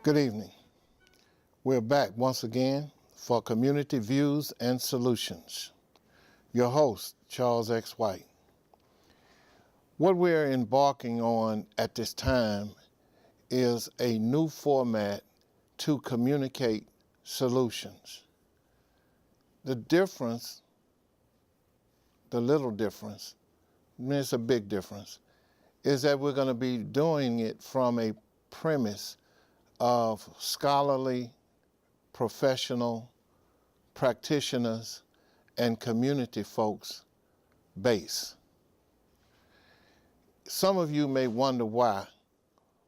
Good evening. We're back once again for Community Views and Solutions. Your host, Charles X. White. What we're embarking on at this time is a new format to communicate solutions. The difference, the little difference, I mean, it's a big difference, is that we're going to be doing it from a premise of scholarly, professional, practitioners, and community folks base. Some of you may wonder why.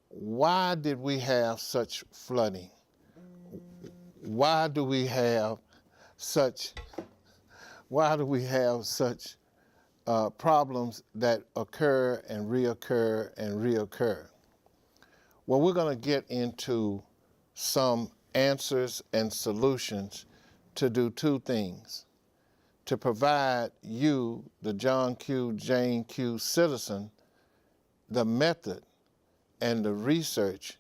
Why did we have such flooding? Why do we have such problems that occur and reoccur and reoccur? Well, we're going to get into some answers and solutions to do two things: to provide you, the John Q. Jane Q. citizen, the method and the research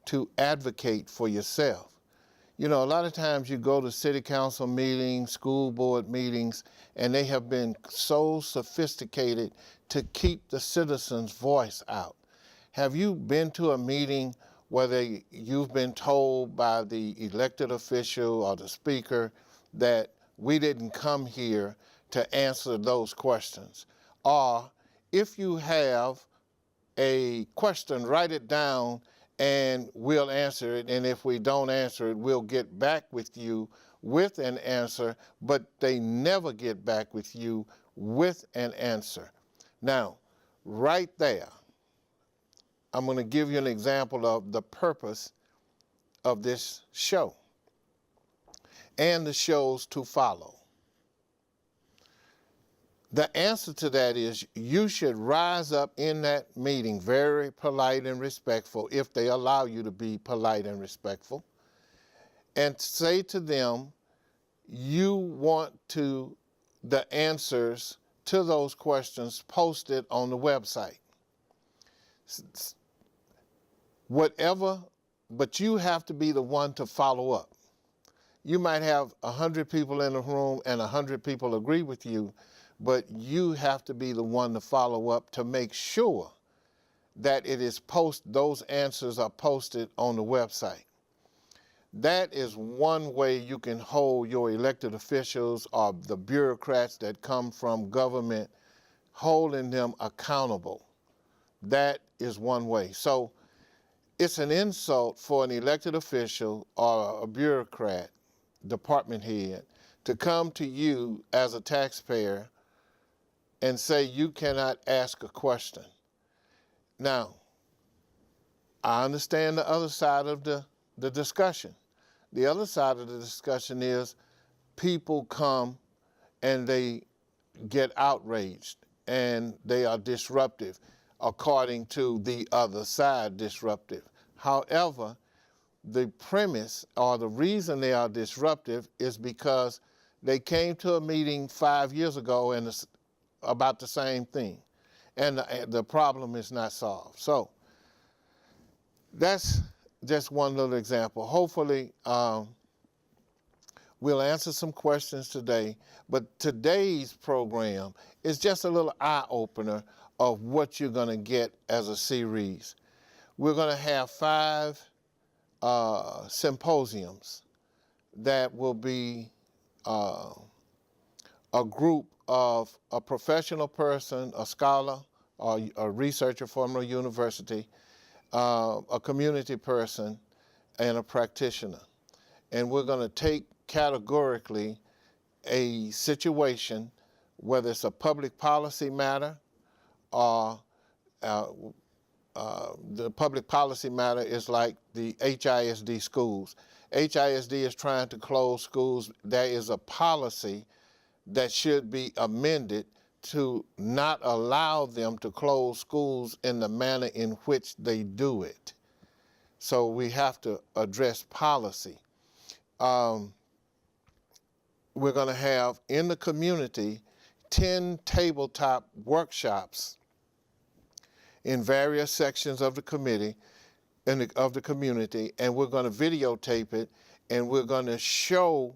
to advocate for yourself. You know, a lot of times you go to city council meetings, school board meetings, and they have been so sophisticated to keep the citizen's voice out. Have you been to a meeting where you've been told by the elected official or the speaker that we didn't come here to answer those questions? Or if you have a question, write it down and we'll answer it, and if we don't answer it, we'll get back with you with an answer, but they never get back with you with an answer. Now, right there, I'm going to give you an example of the purpose of this show and the shows to follow. The answer to that is you should rise up in that meeting very polite and respectful, if they allow you to be polite and respectful, and say to them you want the answers to those questions posted on the website. Whatever, but you have to be the one to follow up. You might have 100 people in the room and 100 people agree with you, but you have to be the one to follow up to make sure that those answers are posted on the website. That is one way you can hold your elected officials or the bureaucrats that come from government, holding them accountable. That is one way. So it's an insult for an elected official or a bureaucrat, department head, to come to you as a taxpayer and say you cannot ask a question. Now, I understand the other side of the discussion. The other side of the discussion is people come and they get outraged and they are disruptive, according to the other side, disruptive. However, the premise or the reason they are disruptive is because they came to a meeting 5 years ago and it's about the same thing, and the problem is not solved. So that's just one little example. Hopefully we'll answer some questions today, but today's program is just a little eye-opener of what you're going to get as a series. We're going to have 5 symposiums that will be a group of a professional person, a scholar, or a researcher from a university, a community person, and a practitioner. And we're going to take categorically a situation, whether it's a public policy matter or the public policy matter is like the HISD schools. HISD is trying to close schools. There is a policy that should be amended to not allow them to close schools in the manner in which they do it. So we have to address policy. We're going to have in the community 10 tabletop workshops in various sections of the committee of the community, and we're going to videotape it, and we're going to show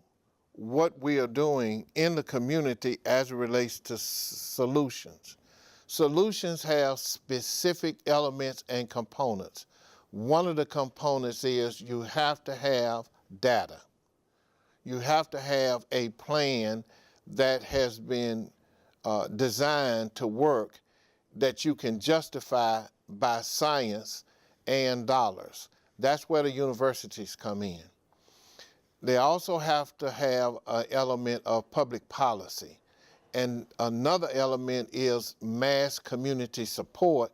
what we are doing in the community as it relates to solutions. Solutions have specific elements and components. One of the components is you have to have data. You have to have a plan that has been designed to work, that you can justify by science and dollars. That's where the universities come in. They also have to have an element of public policy. And another element is mass community support,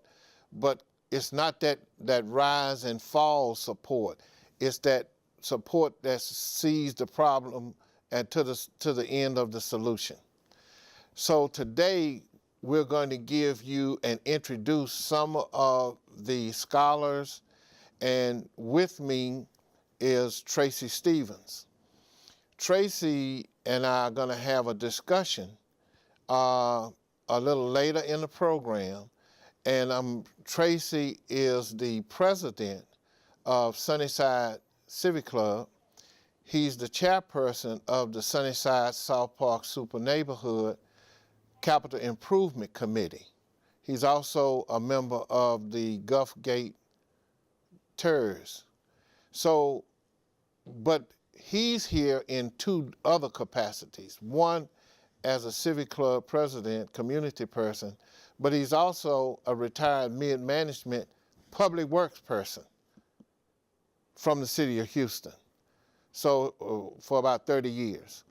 but it's not that rise and fall support. It's that support that sees the problem and to the end of the solution. So today we're going to give you and introduce some of the scholars, and with me is Tracy Stevens. Tracy and I are going to have a discussion a little later in the program, and Tracy is the president of Sunnyside Civic Club. He's the chairperson of the Sunnyside South Park Super Neighborhood Capital Improvement Committee. He's also a member of the Gulf Gate TERS. So, but he's here in two other capacities. One, as a Civic Club president, community person, but he's also a retired mid-management public works person from the city of Houston, so for about 30 years.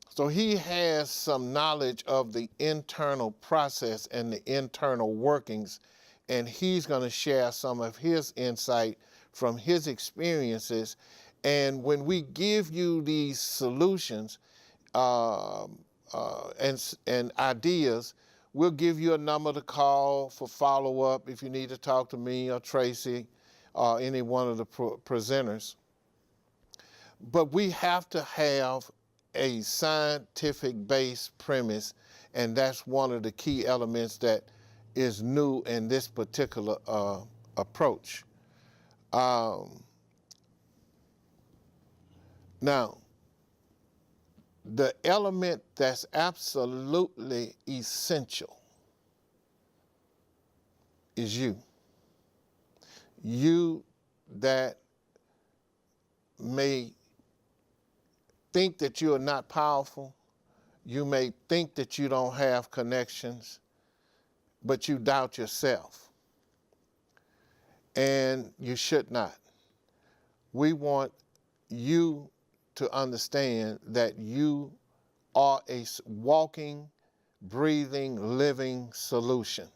So he has some knowledge of the internal process and the internal workings, and he's going to share some of his insight from his experiences. And when we give you these solutions and ideas, we'll give you a number to call for follow-up if you need to talk to me or Tracy or any one of the presenters. But we have to have a scientific-based premise, and that's one of the key elements that is new in this particular approach. Now, the element that's absolutely essential is you. You that may think that you are not powerful. You may think that you don't have connections, but you doubt yourself. And you should not. We want you to understand that you are a walking, breathing, living solution.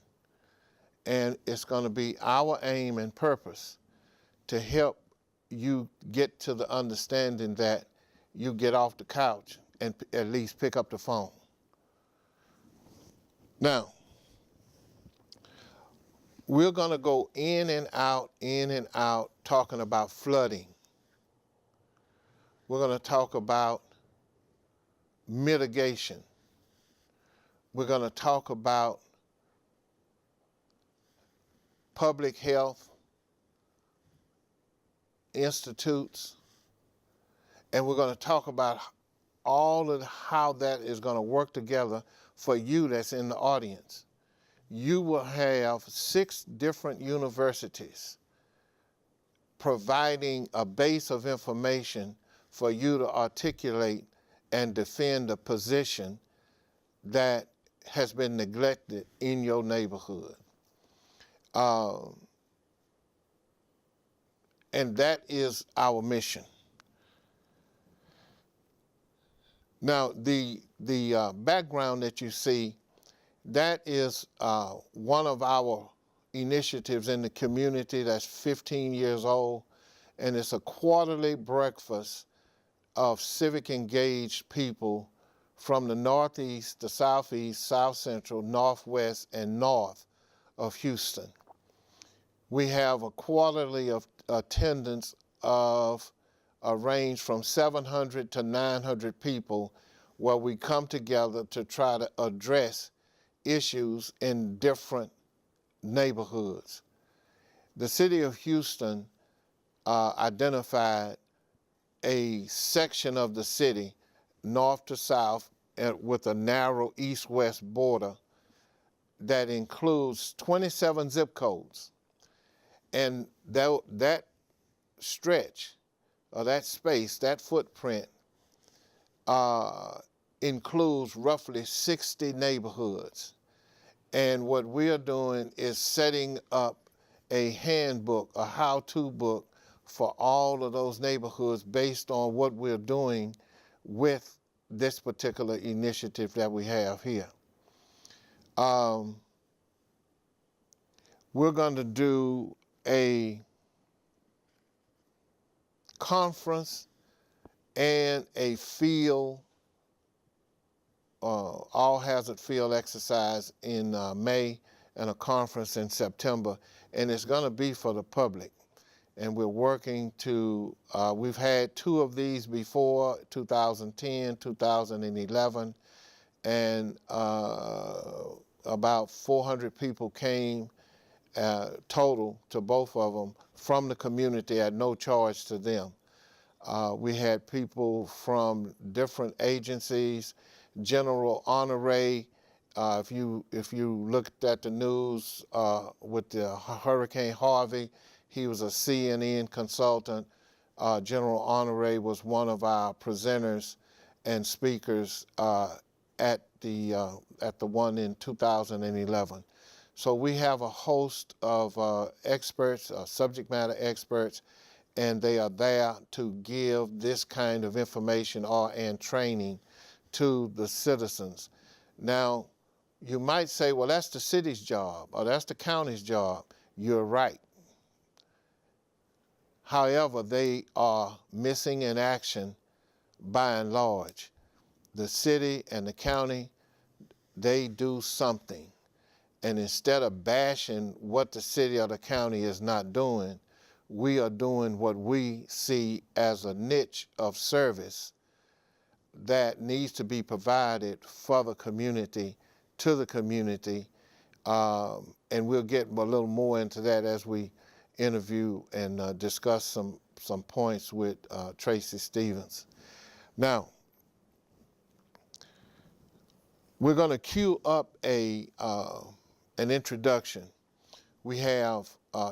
And it's going to be our aim and purpose to help you get to the understanding that you get off the couch and at least pick up the phone. Now, we're going to go in and out, talking about flooding. We're going to talk about mitigation. We're going to talk about public health institutes, and we're going to talk about all of how that is going to work together for you that's in the audience. You will have 6 different universities providing a base of information for you to articulate and defend a position that has been neglected in your neighborhood. And that is our mission. Now, the background that you see, that is one of our initiatives in the community that's 15 years old, and it's a quarterly breakfast of civic engaged people from the Northeast, the Southeast, South Central, Northwest, and North of Houston. We have a quarterly of attendance of a range from 700 to 900 people, where we come together to try to address issues in different neighborhoods. The city of Houston identified a section of the city, north to south, with a narrow east-west border that includes 27 zip codes. And that stretch, or that space, that footprint, includes roughly 60 neighborhoods. And what we are doing is setting up a handbook, a how-to book for all of those neighborhoods based on what we're doing with this particular initiative that we have here. We're going to do a conference and a field, all-hazard field exercise in May, and a conference in September, and it's going to be for the public. And we're working to, we've had 2 of these before, 2010, 2011, and about 400 people came total to both of them from the community at no charge to them. We had people from different agencies. General Honore, if you looked at the news with the Hurricane Harvey, he was a CNN consultant. General Honore was one of our presenters and speakers at the one in 2011. So we have a host of experts, subject matter experts, and they are there to give this kind of information and training to the citizens. Now, you might say, well, that's the city's job, or that's the county's job. You're right. However, they are missing in action by and large. The city and the county, they do something. And instead of bashing what the city or the county is not doing, we are doing what we see as a niche of service that needs to be provided for the community, to the community, and we'll get a little more into that as we interview and discuss some points with Tracy Stevens. Now, we're going to queue up an introduction. We have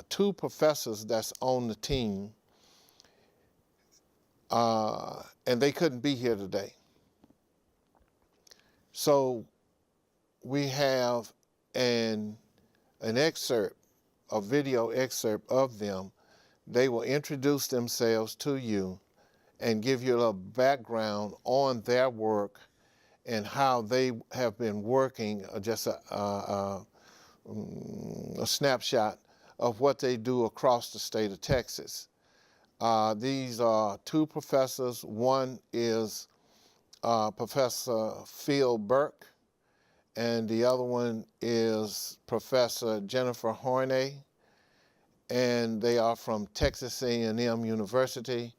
2 professors that's on the team, and they couldn't be here today. So we have an excerpt, a video excerpt of them. They will introduce themselves to you and give you a little background on their work and how they have been working, just a snapshot of what they do across the state of Texas. These are 2 professors. One is Professor Phil Burke, and the other one is Professor Jennifer Horne, and they are from Texas A&M University.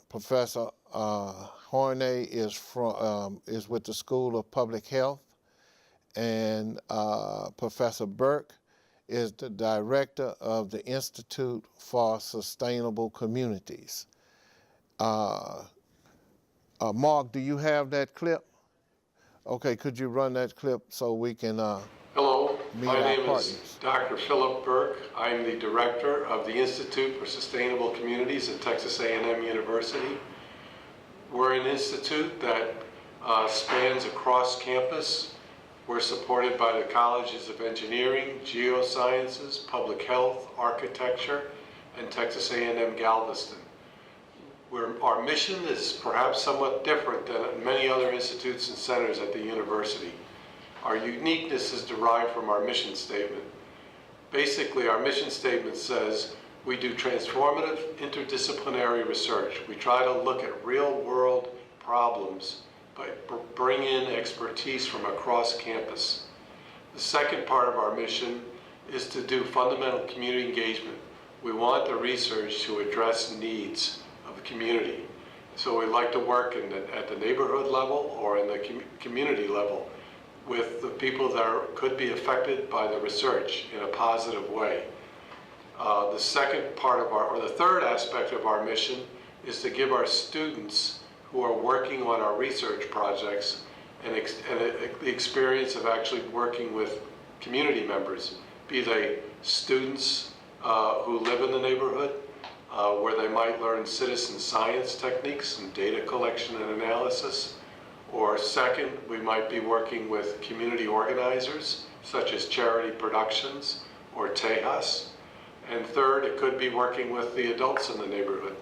Professor Horne is with the School of Public Health, and Professor Burke is the director of the Institute for Sustainable Communities. Mark, do you have that clip? Okay, could you run that clip so we can Hello, meet my our name partners? is Dr. Philip Burke. I'm the director of the Institute for Sustainable Communities at Texas A&M University. We're an institute that spans across campus. We're supported by the colleges of engineering, geosciences, public health, architecture, and Texas A&M Galveston. Our mission is perhaps somewhat different than many other institutes and centers at the university. Our uniqueness is derived from our mission statement. Basically, our mission statement says we do transformative interdisciplinary research. We try to look at real-world problems, but bring in expertise from across campus. The second part of our mission is to do fundamental community engagement. We want the research to address needs of the community. So we like to work at the neighborhood level or in the community level with the people that could be affected by the research in a positive way. The second part of the third aspect of our mission is to give our students who are working on our research projects the experience of actually working with community members, be they students who live in the neighborhood, where they might learn citizen science techniques and data collection and analysis. Or second, we might be working with community organizers, such as Charity Productions or Tejas. And third, it could be working with the adults in the neighborhood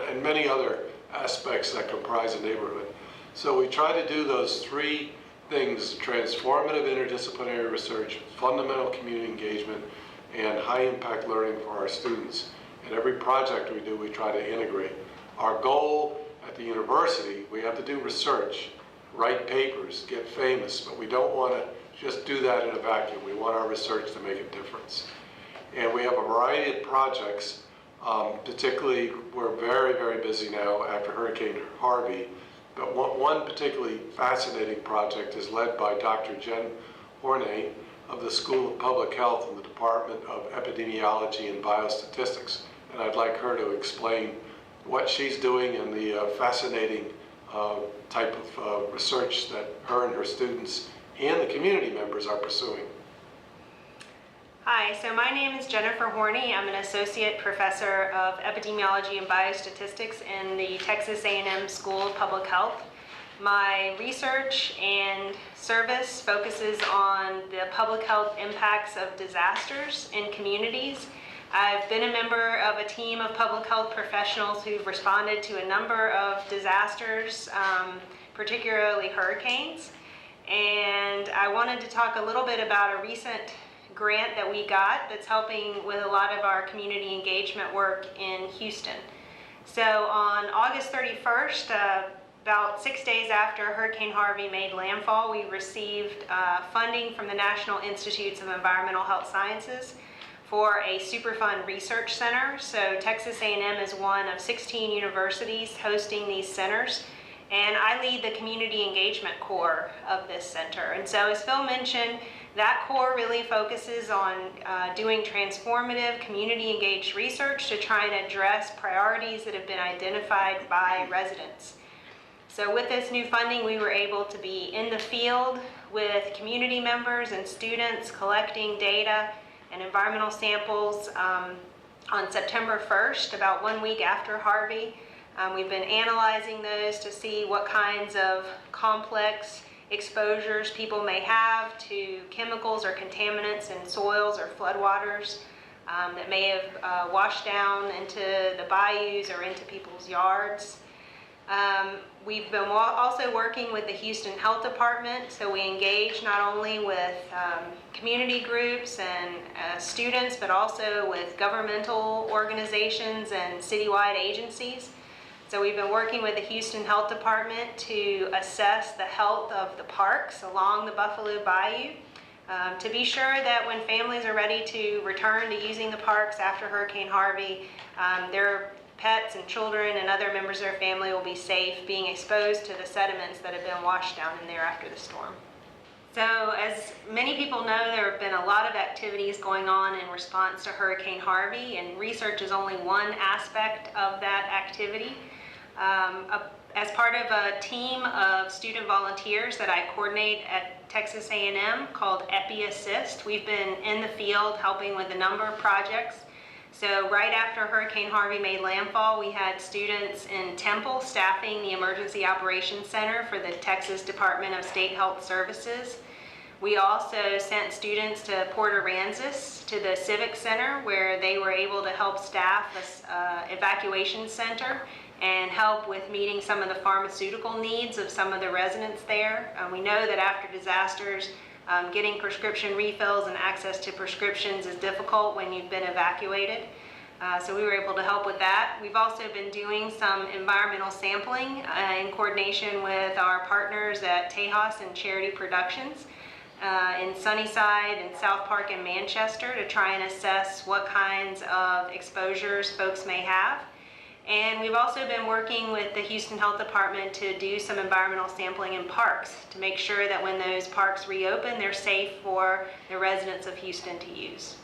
and many other aspects that comprise a neighborhood. So we try to do those three things: transformative interdisciplinary research, fundamental community engagement, and high impact learning for our students. And every project we do, we try to integrate. Our goal at the university, we have to do research, write papers, get famous, but we don't want to just do that in a vacuum. We want our research to make a difference. And we have a variety of projects, particularly we're very, very busy now after Hurricane Harvey. But one particularly fascinating project is led by Dr. Jen Horney of the School of Public Health in the Department of Epidemiology and Biostatistics. And I'd like her to explain what she's doing and the fascinating type of research that her and her students and the community members are pursuing. Hi, so my name is Jennifer Horney. I'm an associate professor of epidemiology and biostatistics in the Texas A&M School of Public Health. My research and service focuses on the public health impacts of disasters in communities. I've been a member of a team of public health professionals who've responded to a number of disasters, particularly hurricanes. And I wanted to talk a little bit about a recent grant that we got that's helping with a lot of our community engagement work in Houston. So on August 31st, about 6 days after Hurricane Harvey made landfall, we received funding from the National Institutes of Environmental Health Sciences for a Superfund research center. So Texas A&M is one of 16 universities hosting these centers, and I lead the community engagement core of this center. And so as Phil mentioned, that core really focuses on doing transformative, community-engaged research to try and address priorities that have been identified by residents. So with this new funding, we were able to be in the field with community members and students collecting data and environmental samples on September 1st, about 1 week after Harvey. We've been analyzing those to see what kinds of complex exposures people may have to chemicals or contaminants in soils or floodwaters that may have washed down into the bayous or into people's yards. We've been also working with the Houston Health Department, so we engage not only with community groups and students, but also with governmental organizations and citywide agencies. So we've been working with the Houston Health Department to assess the health of the parks along the Buffalo Bayou to be sure that when families are ready to return to using the parks after Hurricane Harvey, their pets and children and other members of their family will be safe being exposed to the sediments that have been washed down in there after the storm. So as many people know, there have been a lot of activities going on in response to Hurricane Harvey, and research is only one aspect of that activity. As part of a team of student volunteers that I coordinate at Texas A&M called EpiAssist, we've been in the field helping with a number of projects. So right after Hurricane Harvey made landfall, we had students in Temple staffing the Emergency Operations Center for the Texas Department of State Health Services. We also sent students to Port Aransas to the Civic Center, where they were able to help staff an evacuation center and help with meeting some of the pharmaceutical needs of some of the residents there. We know that after disasters, getting prescription refills and access to prescriptions is difficult when you've been evacuated. So we were able to help with that. We've also been doing some environmental sampling in coordination with our partners at Tejas and Charity Productions. in Sunnyside and South Park and Manchester to try and assess what kinds of exposures folks may have. And we've also been working with the Houston Health Department to do some environmental sampling in parks to make sure that when those parks reopen, they're safe for the residents of Houston to use.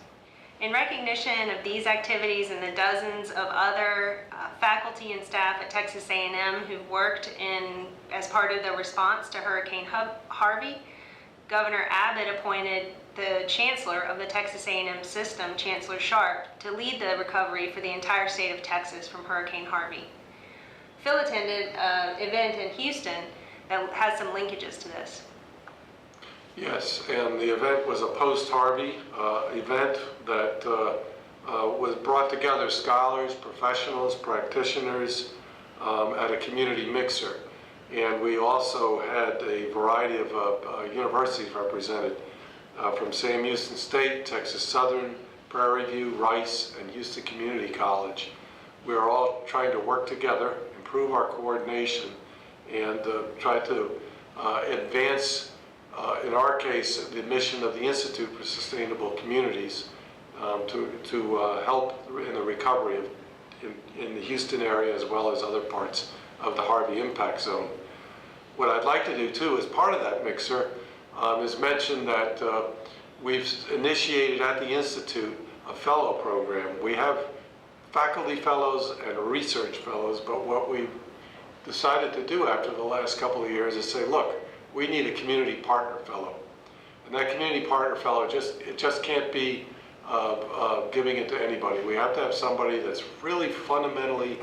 In recognition of these activities and the dozens of other faculty and staff at Texas A&M who've worked as part of the response to Hurricane Harvey, Governor Abbott appointed the chancellor of the Texas A&M system, Chancellor Sharp, to lead the recovery for the entire state of Texas from Hurricane Harvey. Phil attended an event in Houston that has some linkages to this. Yes, and the event was a post-Harvey event that was brought together scholars, professionals, practitioners at a community mixer. And we also had a variety of universities represented from Sam Houston State, Texas Southern, Prairie View, Rice, and Houston Community College. We are all trying to work together, improve our coordination, and try to advance, in our case, the mission of the Institute for Sustainable Communities to help in the recovery in the Houston area as well as other parts of the Harvey impact zone. What I'd like to do too, as part of that mixer, is mention that we've initiated at the Institute a fellow program. We have faculty fellows and research fellows, but what we've decided to do after the last couple of years is say, look, we need a community partner fellow. And that community partner fellow, it just can't be giving it to anybody. We have to have somebody that's really fundamentally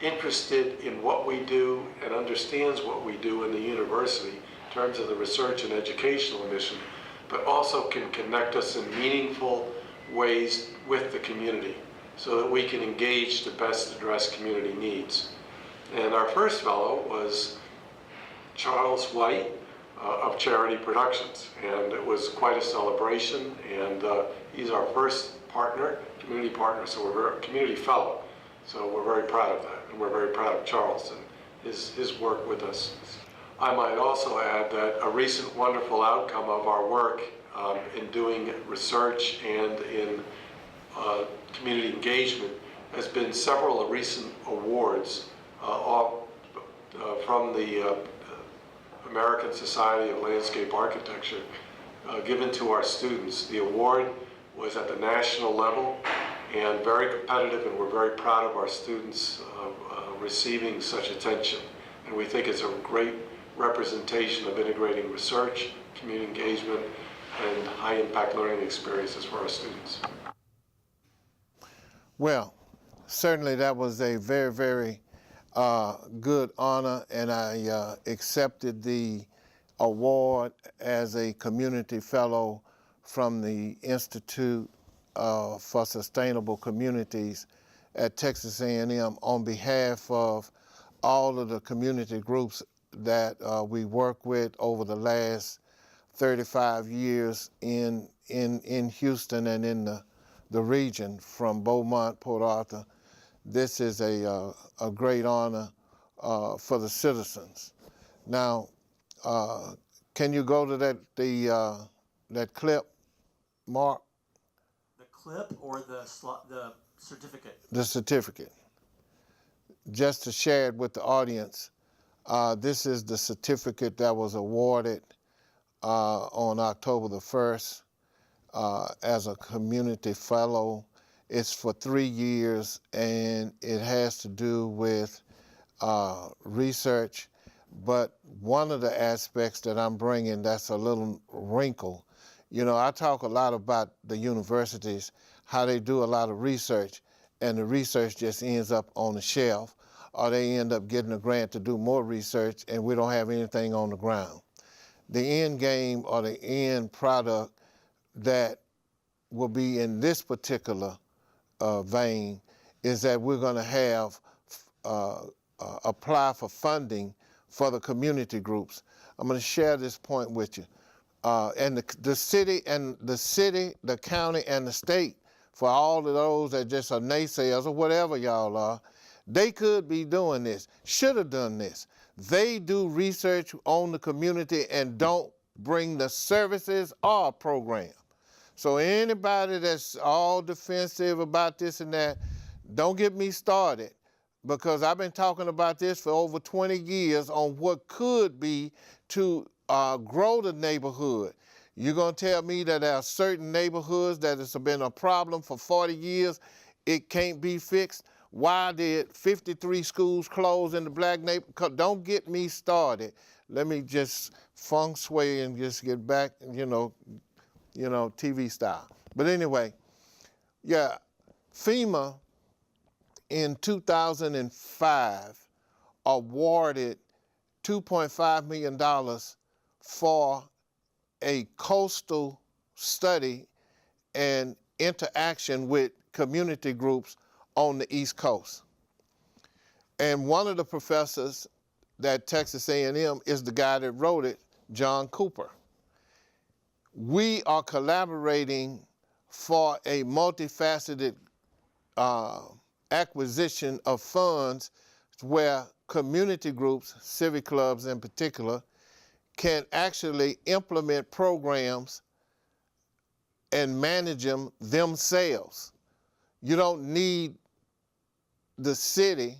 interested in what we do and understands what we do in the university in terms of the research and educational mission, but also can connect us in meaningful ways with the community so that we can engage to best address community needs. And our first fellow was Charles White of Charity Productions, and it was quite a celebration, and he's our first partner, community partner, so we're a community fellow. So we're very proud of that, and we're very proud of Charles and his work with us. I might also add that a recent wonderful outcome of our work in doing research and in community engagement has been several recent awards from the American Society of Landscape Architecture given to our students. The award was at the national level and very competitive, and we're very proud of our students receiving such attention. And we think it's a great representation of integrating research, community engagement, and high-impact learning experiences for our students. Well, certainly that was a very, very good honor, and I accepted the award as a community fellow from the Institute for Sustainable Communities at Texas A&M on behalf of all of the community groups that we work with over the last 35 years in Houston and in the region from Beaumont, Port Arthur. This is a great honor for the citizens. Now, can you go to that clip, Mark? The clip or the certificate? The certificate. Just to share it with the audience, this is the certificate that was awarded on October the 1st as a community fellow. It's for 3 years, and it has to do with research. But one of the aspects that I'm bringing that's a little wrinkle, you know, I talk a lot about the universities, how they do a lot of research, and the research just ends up on the shelf, or they end up getting a grant to do more research, and we don't have anything on the ground. The end game or the end product that will be in this particular vein is that we're going to have apply for funding for the community groups. I'm going to share this point with you. And the city, the county, and the state, for all of those that just are naysayers or whatever y'all are, they could be doing this, should have done this. They do research on the community and don't bring the services or program. So anybody that's all defensive about this and that, don't get me started, because I've been talking about this for over 20 years on what could be to grow the neighborhood. You're gonna tell me that there are certain neighborhoods that has been a problem for 40 years, it can't be fixed? Why did 53 schools close in the black neighborhood? Don't get me started. Let me just feng shui and just get back, you know, TV style. But anyway, yeah, FEMA in 2005 awarded $2.5 million for a coastal study and interaction with community groups on the East Coast. And one of the professors at Texas A&M is the guy that wrote it, John Cooper. We are collaborating for a multifaceted acquisition of funds where community groups, civic clubs in particular, can actually implement programs and manage them themselves. You don't need the city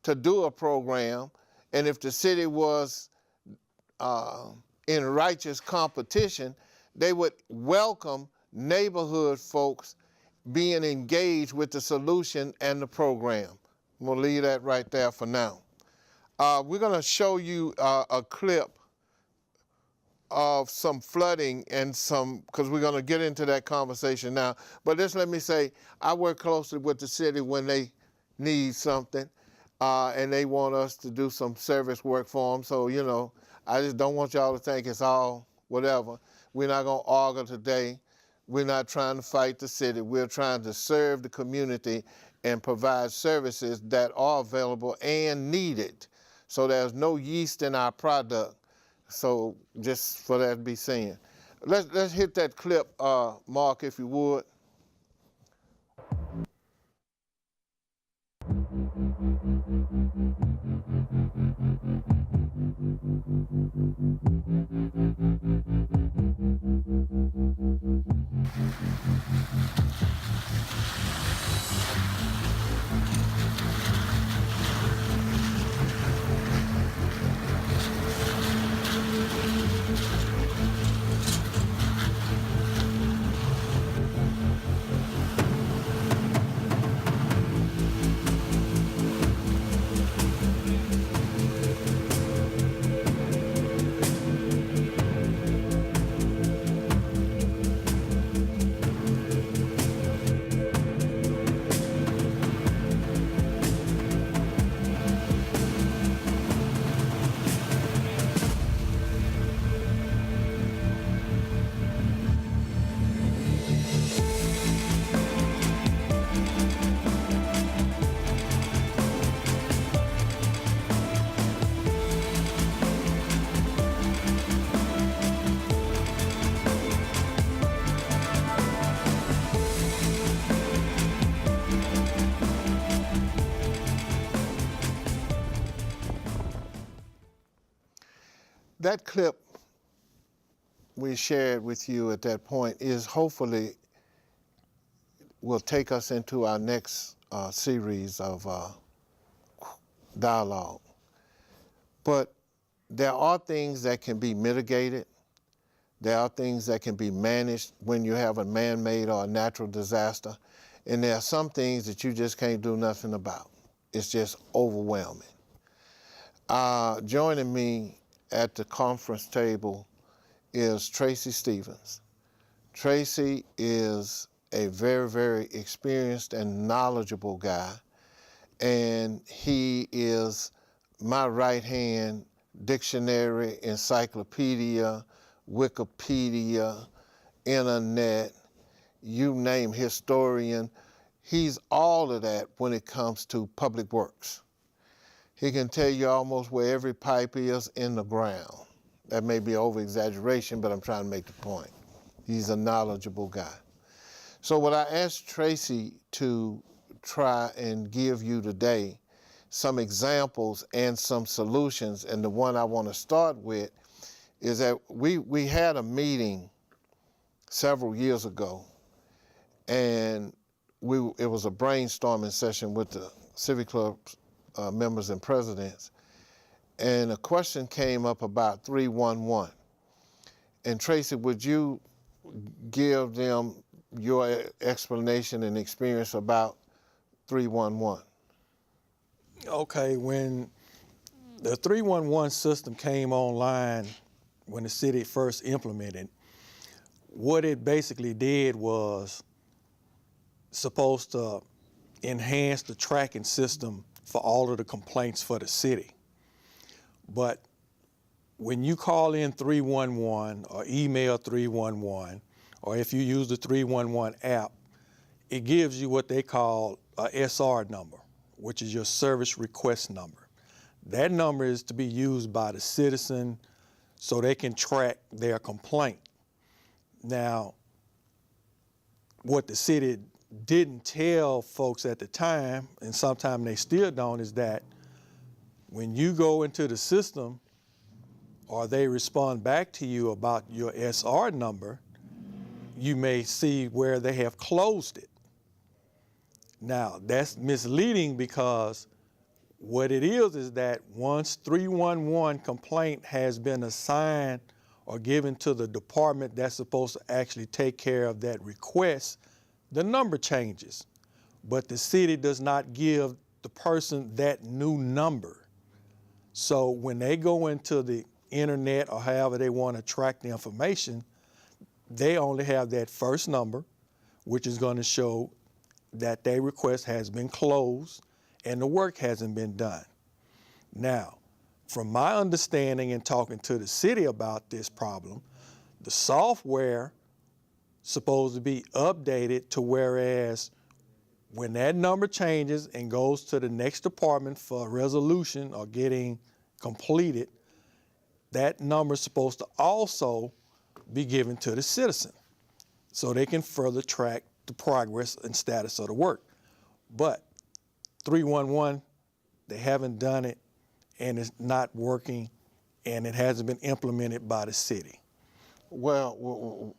to do a program, and if the city was in righteous competition, they would welcome neighborhood folks being engaged with the solution and the program. I'm gonna leave that right there for now. We're gonna show you a clip of some flooding and because we're gonna get into that conversation now. But just let me say, I work closely with the city when they need something and they want us to do some service work for them. So, you know, I just don't want y'all to think it's all whatever. We're not gonna argue today. We're not trying to fight the city. We're trying to serve the community and provide services that are available and needed. So there's no yeast in our product. So just for that to be seen. Let's hit that clip, Mark, if you would. That clip we shared with you at that point is hopefully will take us into our next series of dialogue. But there are things that can be mitigated. There are things that can be managed when you have a man-made or a natural disaster. And there are some things that you just can't do nothing about. It's just overwhelming. Joining me at the conference table is Tracy Stevens. Tracy is a very, very experienced and knowledgeable guy, and he is my right-hand dictionary, encyclopedia, Wikipedia, internet, you name historian. He's all of that when it comes to public works. He can tell you almost where every pipe is in the ground. That may be over-exaggeration, but I'm trying to make the point. He's a knowledgeable guy. So what I asked Tracy to try and give you today, some examples and some solutions, and the one I want to start with is that we had a meeting several years ago, and it was a brainstorming session with the Civic Club members and presidents, and a question came up about 311. And Tracy, would you give them your explanation and experience about 311? Okay, when the 311 system came online, when the city first implemented, what it basically did was supposed to enhance the tracking system for all of the complaints for the city. But when you call in 311 or email 311, or if you use the 311 app, it gives you what they call a SR number, which is your service request number. That number is to be used by the citizen so they can track their complaint. Now, what the city didn't tell folks at the time, and sometimes they still don't, is that when you go into the system or they respond back to you about your SR number, you may see where they have closed it. Now, that's misleading because what it is that once 311 complaint has been assigned or given to the department that's supposed to actually take care of that request, the number changes. But the city does not give the person that new number. So when they go into the internet or however they want to track the information, they only have that first number, which is going to show that their request has been closed and the work hasn't been done. Now, from my understanding and talking to the city about this problem, the software supposed to be updated to whereas when that number changes and goes to the next department for resolution or getting completed, that number is supposed to also be given to the citizen so they can further track the progress and status of the work. But 311, they haven't done it and it's not working and it hasn't been implemented by the city. Well,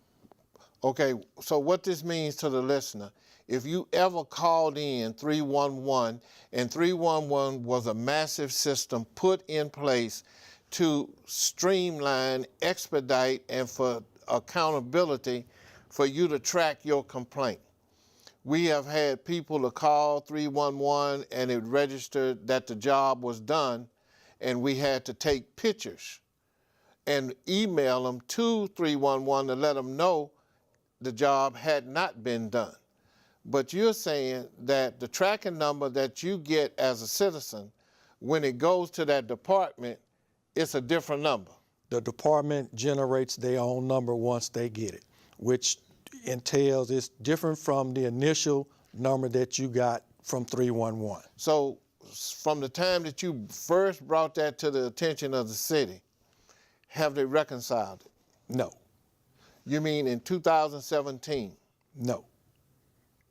okay, so what this means to the listener, if you ever called in 311 and 311 was a massive system put in place to streamline, expedite, and for accountability for you to track your complaint. We have had people to call 311 and it registered that the job was done, and we had to take pictures and email them to 311 to let them know the job had not been done. But you're saying that the tracking number that you get as a citizen, when it goes to that department, it's a different number. The department generates their own number once they get it, which entails it's different from the initial number that you got from 311. So from the time that you first brought that to the attention of the city, have they reconciled it? No. You mean in 2017? No.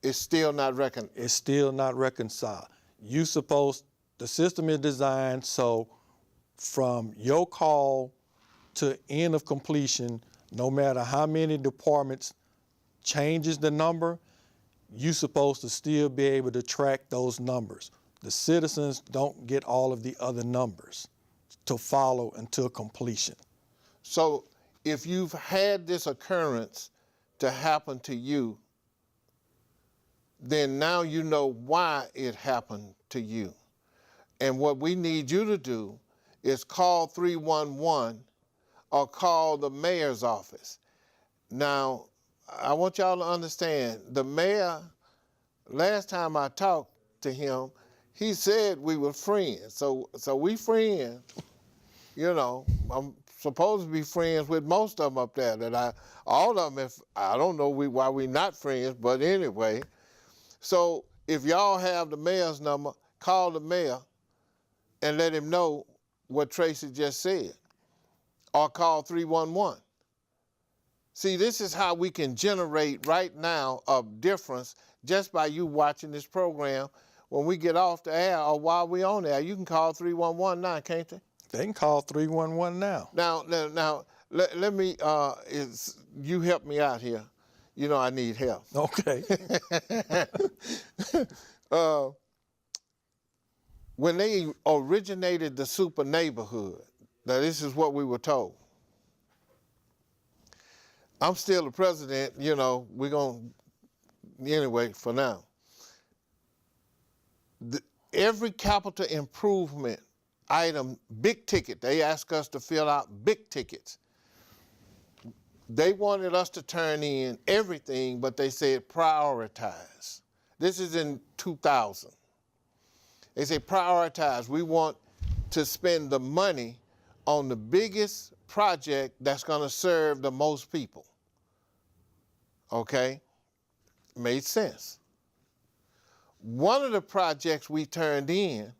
It's still not reconciled? It's still not reconciled. The system is designed so from your call to end of completion, no matter how many departments changes the number, you're supposed to still be able to track those numbers. The citizens don't get all of the other numbers to follow until completion. So if you've had this occurrence to happen to you, then now you know why it happened to you. And what we need you to do is call 311 or call the mayor's office. Now, I want y'all to understand, the mayor, last time I talked to him, he said we were friends. So we friends, you know. I'm supposed to be friends with most of them up there. All of them, I don't know why we not friends, but anyway. So if y'all have the mayor's number, call the mayor and let him know what Tracy just said, or call 311. See, this is how we can generate right now a difference just by you watching this program. When we get off the air or while we're on air, you can call 311 now, can't they? They can call 311 now. Now, let me, you help me out here. You know I need help. Okay. When they originated the super neighborhood, now this is what we were told. I'm still the president, you know, we're going to, anyway, for now. Every capital improvement item, big ticket, they asked us to fill out big tickets. They wanted us to turn in everything, but they said prioritize. This is in 2000. They say prioritize. We want to spend the money on the biggest project that's going to serve the most people. Okay? Made sense. One of the projects we turned in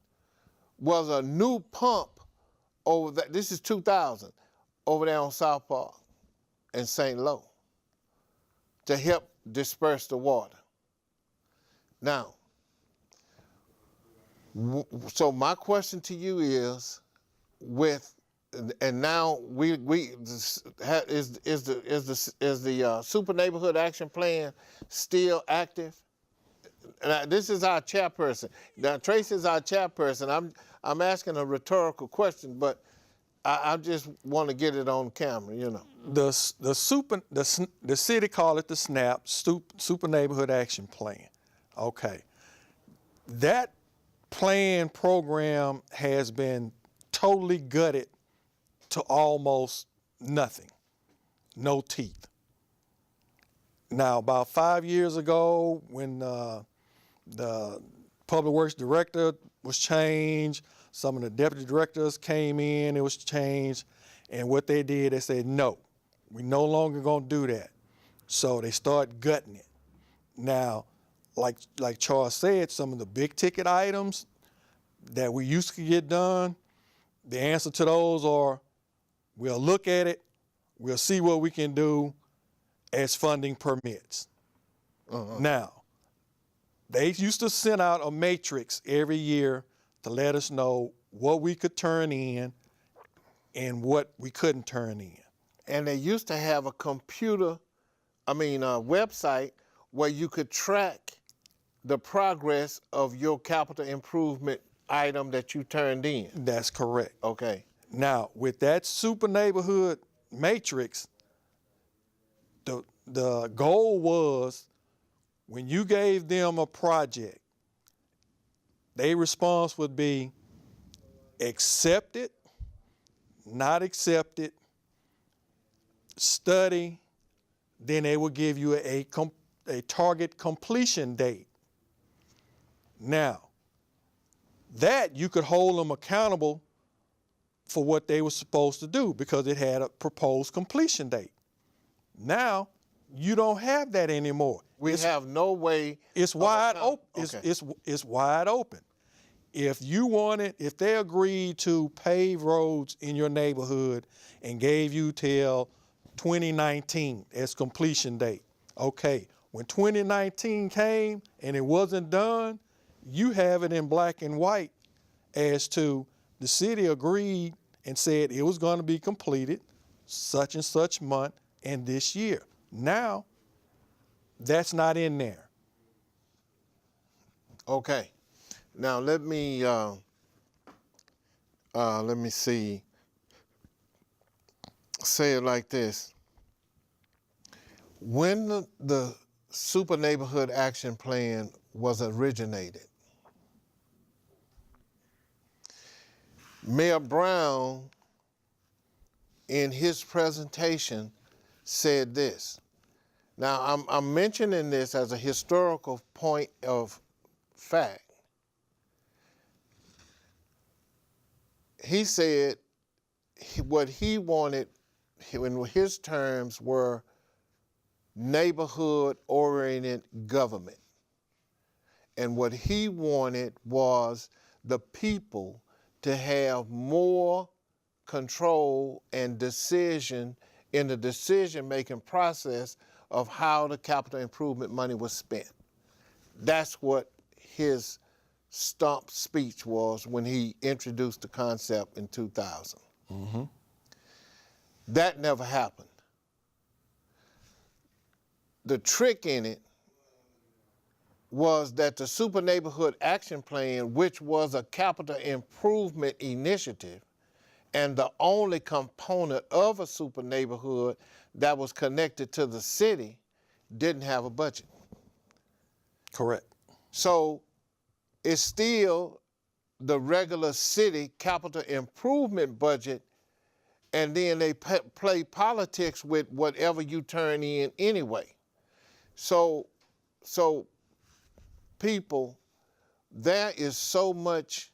was a new pump over there. This is 2000, over there on South Park and St. Lo, to help disperse the water. Now, so my question to you is, and now is the Super Neighborhood Action Plan still active? And this is our chairperson. Now Tracy is our chairperson. I'm asking a rhetorical question, but I just want to get it on camera, you know. The city call it the SNAP, Super Neighborhood Action Plan. Okay. That plan program has been totally gutted to almost nothing, no teeth. Now, about 5 years ago, when the public works director was changed, some of the deputy directors came in, it was changed, and what they did, they said, no, we no longer gonna do that. So they start gutting it. Now, like Charles said, some of the big ticket items that we used to get done, the answer to those are, we'll look at it, we'll see what we can do as funding permits. Now, they used to send out a matrix every year to let us know what we could turn in and what we couldn't turn in. And they used to have a website where you could track the progress of your capital improvement item that you turned in. That's correct. Okay. Now, with that super neighborhood matrix, the goal was when you gave them a project, their response would be accepted, not accepted, study, then they would give you a target completion date. Now, that you could hold them accountable for what they were supposed to do because it had a proposed completion date. Now, you don't have that anymore. We have no way. It's wide open. Okay. It's wide open. If they agreed to pave roads in your neighborhood and gave you till 2019 as completion date, okay, when 2019 came and it wasn't done, you have it in black and white as to the city agreed and said it was going to be completed such and such month and this year. Now, that's not in there. Okay. Now let me see. Say it like this. When the Super Neighborhood Action Plan was originated, Mayor Brown, in his presentation, said this. Now, I'm mentioning this as a historical point of fact. He said what he wanted, in his terms, were neighborhood-oriented government. And what he wanted was the people to have more control and decision in the decision-making process of how the capital improvement money was spent. That's what his stump speech was when he introduced the concept in 2000. That never happened. The trick in it was that the Super Neighborhood Action Plan, which was a capital improvement initiative, and the only component of a super neighborhood that was connected to the city, didn't have a budget. Correct. So it's still the regular city capital improvement budget, and then they play politics with whatever you turn in anyway. So people, there is so much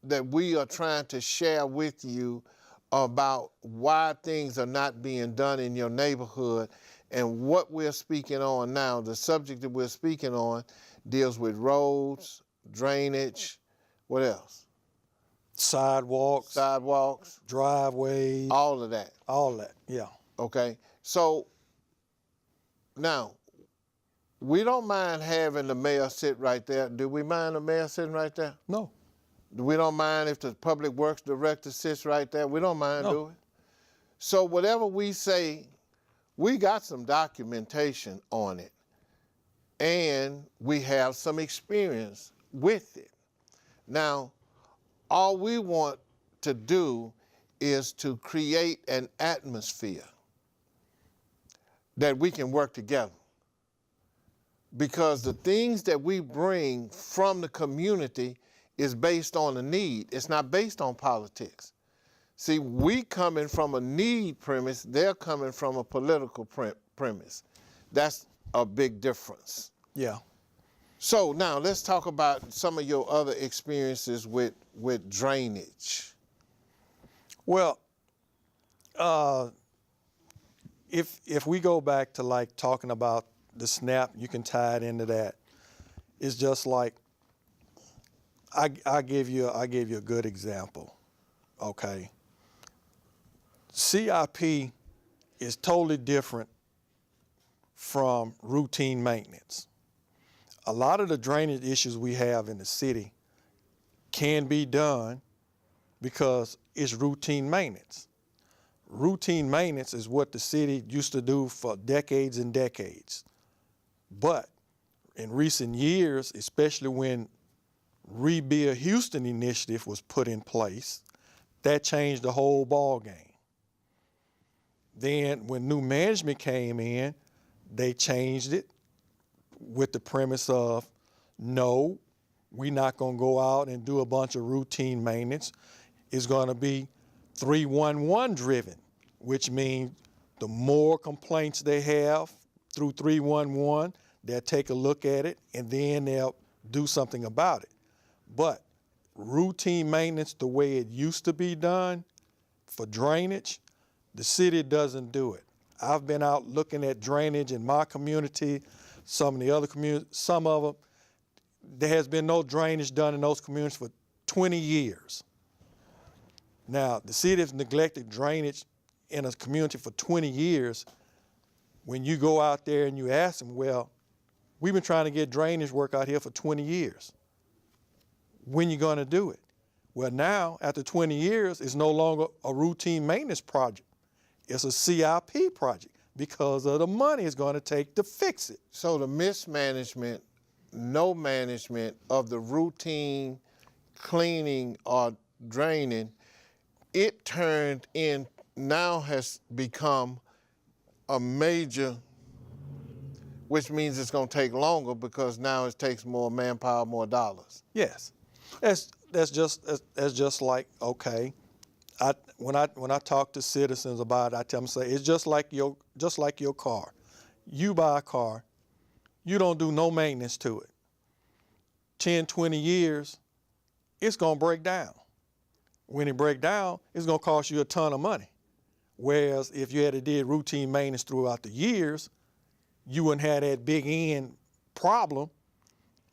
that we are trying to share with you about why things are not being done in your neighborhood. And what we're speaking on now, the subject that we're speaking on, deals with roads, drainage, what else? Sidewalks, Sidewalks, driveways, all of that. all that. Yeah. Okay, so now we don't mind having the mayor sit right there. Do we mind the mayor sitting right there? No. We don't mind if the public works director sits right there. We don't mind No. doing it. So whatever we say, we got some documentation on it, and we have some experience with it. Now, all we want to do is to create an atmosphere that we can work together. Because the things that we bring from the community is based on a need. It's not based on politics. See, we coming from a need premise, they're coming from a political premise. That's a big difference. Yeah. So now let's talk about some of your other experiences with drainage. Well, if we go back to like talking about the SNAP, you can tie it into that. It's just like I give you a good example. Okay. CIP is totally different from routine maintenance. A lot of the drainage issues we have in the city can be done because it's routine maintenance. Routine maintenance is what the city used to do for decades and decades. But in recent years, especially when Rebuild Houston initiative was put in place, that changed the whole ball game. Then when new management came in, they changed it with the premise of, no, we're not gonna go out and do a bunch of routine maintenance. It's gonna be 311 driven, which means the more complaints they have through 311, they'll take a look at it and then they'll do something about it. But routine maintenance, the way it used to be done for drainage, the city doesn't do it. I've been out looking at drainage in my community, some of the other communities, some of them, there has been no drainage done in those communities for 20 years. Now, the city has neglected drainage in a community for 20 years. When you go out there and you ask them, well, we've been trying to get drainage work out here for 20 years. When you gonna do it? Well, now, after 20 years, it's no longer a routine maintenance project. It's a CIP project because of the money it's gonna take to fix it. So the mismanagement, no management of the routine cleaning or draining, it turned in, now has become a major, which means it's gonna take longer because now it takes more manpower, more dollars. Yes, that's just like, okay. When I talk to citizens about it, I tell them, say it's just like your car. You buy a car, you don't do no maintenance to it. 10, 20 years, it's gonna break down. When it break down, it's gonna cost you a ton of money. Whereas if you had did routine maintenance throughout the years, you wouldn't have that big end problem,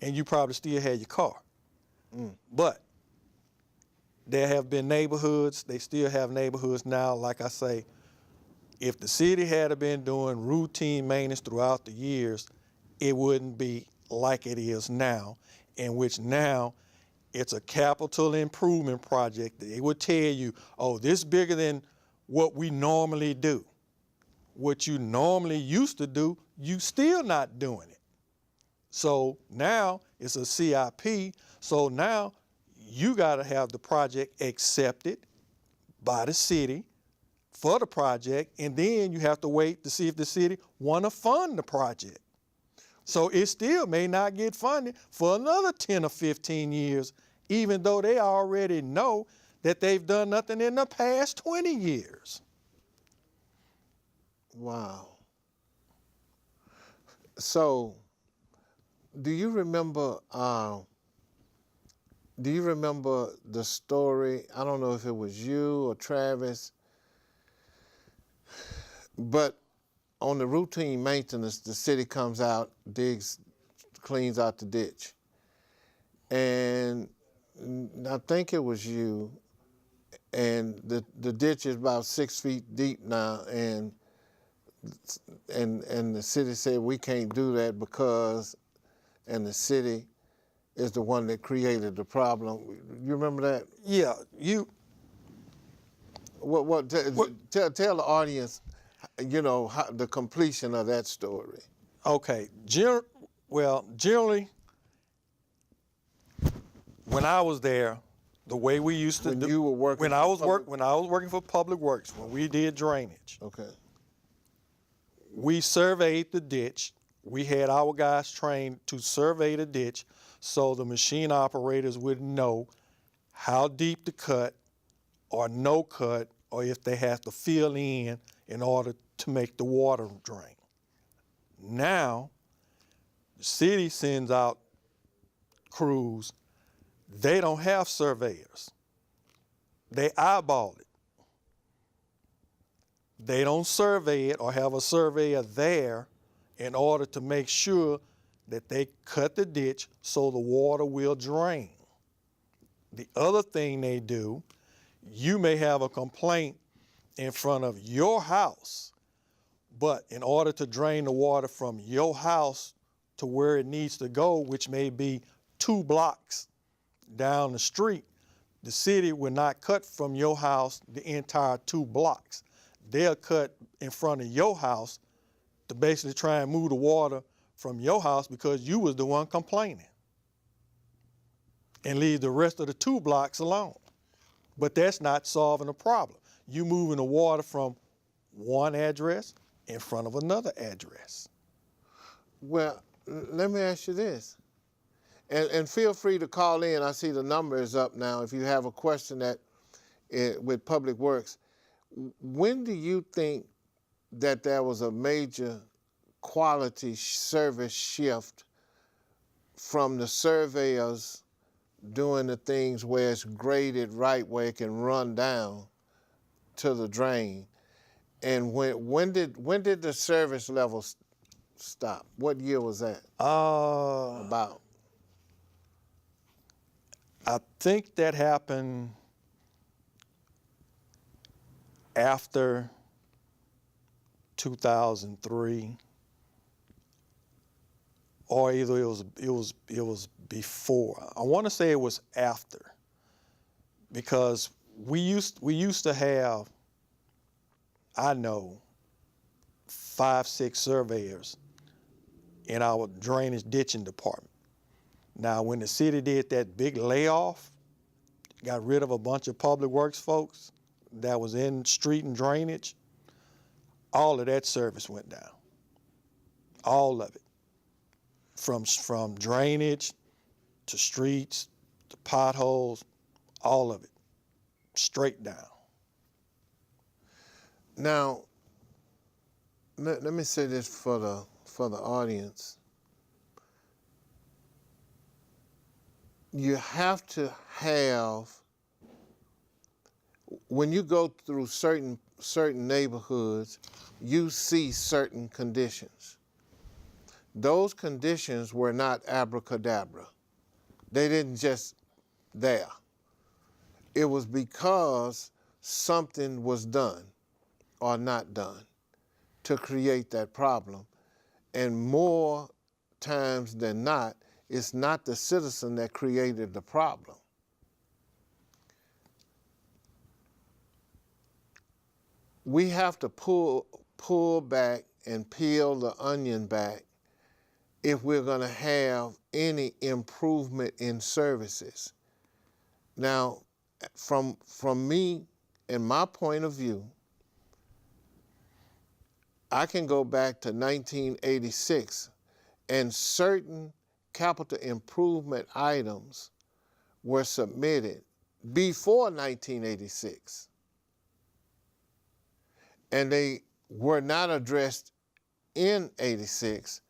and you probably still had your car. But there have been neighborhoods, they still have neighborhoods now, like I say, if the city had been doing routine maintenance throughout the years, it wouldn't be like it is now, in which now it's a capital improvement project. It would tell you, oh, this is bigger than what we normally do. What you normally used to do, you still not doing it. So now it's a CIP, so now you gotta have the project accepted by the city for the project, and then you have to wait to see if the city wanna fund the project. So it still may not get funded for another 10 or 15 years, even though they already know that they've done nothing in the past 20 years. Wow. So, do you remember the story? I don't know if it was you or Travis, but on the routine maintenance, the city comes out, digs, cleans out the ditch. And I think it was you, and the ditch is about 6 feet deep now, and the city said we can't do that because, and the city is the one that created the problem. You remember that? Yeah, Tell the audience, you know, how, the completion of that story. okay, generally, when I was there, the way we used to When do, you were working when for I was public- when I was working for Public Works, when we did drainage, Okay. we surveyed the ditch. We had our guys trained to survey the ditch so the machine operators would know how deep to cut or no cut, or if they have to fill in order to make the water drain. Now, the city sends out crews. They don't have surveyors. They eyeball it. They don't survey it or have a surveyor there in order to make sure that they cut the ditch so the water will drain. The other thing they do, you may have a complaint in front of your house, but in order to drain the water from your house to where it needs to go, which may be 2 blocks down the street, the city will not cut from your house the entire 2 blocks. They'll cut in front of your house to basically try and move the water from your house because you was the one complaining, and leave the rest of the 2 blocks alone. But that's not solving the problem. You moving the water from one address in front of another address. Well, let me ask you this, and feel free to call in. I see the number is up now. If you have a question that with Public Works, when do you think that there was a major quality service shift from the surveyors doing the things where it's graded right, where it can run down to the drain? And when did the service level stop? What year was that? About? I think that happened after 2003, or either it was before. I want to say it was after, because we used to have, I know, 5, 6 surveyors in our drainage ditching department. Now, when the city did that big layoff, got rid of a bunch of Public Works folks that was in street and drainage, all of that service went down. All of it. From drainage to streets to potholes, all of it, straight down. Now, let me say this for the audience. You have to have, when you go through certain neighborhoods, you see certain conditions. Those conditions were not abracadabra. They didn't just there. It was because something was done or not done to create that problem. And more times than not, it's not the citizen that created the problem. we have to pull back and peel the onion back if we're going to have any improvement in services. Now, from me and my point of view, I can go back to 1986 and certain capital improvement items were submitted before 1986. And they were not addressed in 86,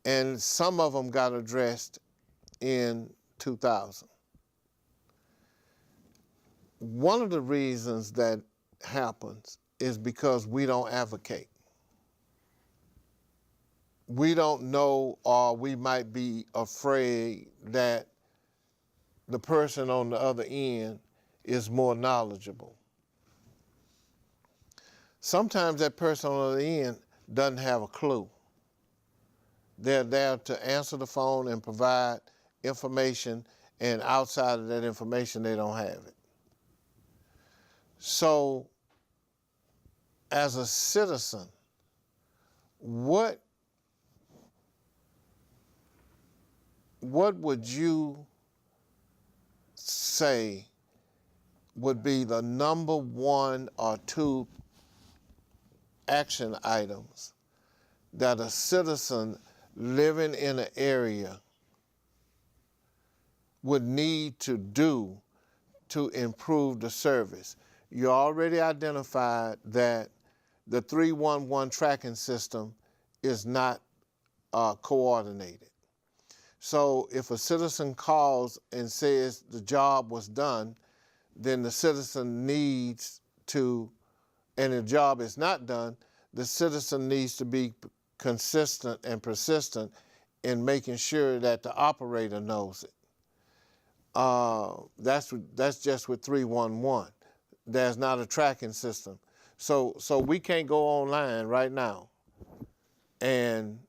and some of them got addressed in 2000. One of the reasons that happens is because we don't advocate. We don't know, or we might be afraid that the person on the other end is more knowledgeable. Sometimes that person on the end doesn't have a clue. They're there to answer the phone and provide information, and outside of that information, they don't have it. So, as a citizen, what would you say would be the number one or two action items that a citizen living in an area would need to do to improve the service? You already identified that the 311 tracking system is not coordinated. So if a citizen calls and says the job was done, then the citizen needs to, and the job is not done, the citizen needs to be consistent and persistent in making sure that the operator knows it. That's just with 311. There's not a tracking system. So we can't go online right now and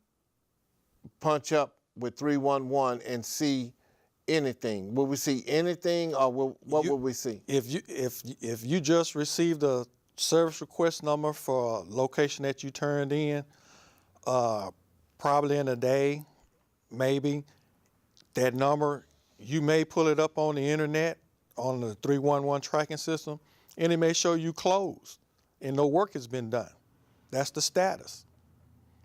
punch up with 311 and see anything. Will we see anything, or what will we see? If you just received a service request number for a location that you turned in, probably in a day, maybe, that number, you may pull it up on the internet, on the 311 tracking system, and it may show you closed and no work has been done. That's the status.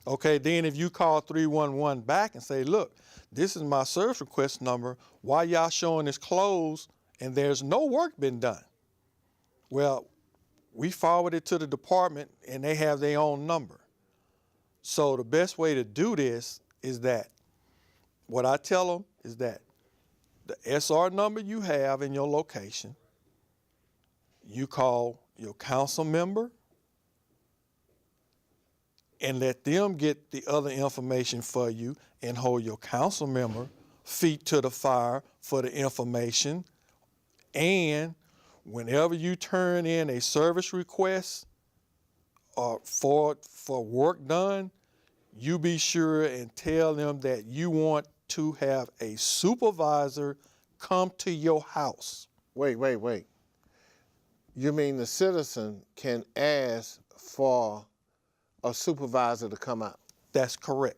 Okay, then if you call 311 back and say, look, this is my service request number, why y'all showing this closed and there's no work been done? Well, we forward it to the department and they have their own number. So the best way to do this is that, what I tell them is that the SR number you have in your location, you call your council member and let them get the other information for you, and hold your council member feet to the fire for the information. And whenever you turn in a service request for work done, you be sure and tell them that you want to have a supervisor come to your house. Wait. You mean the citizen can ask for a supervisor to come out? That's correct.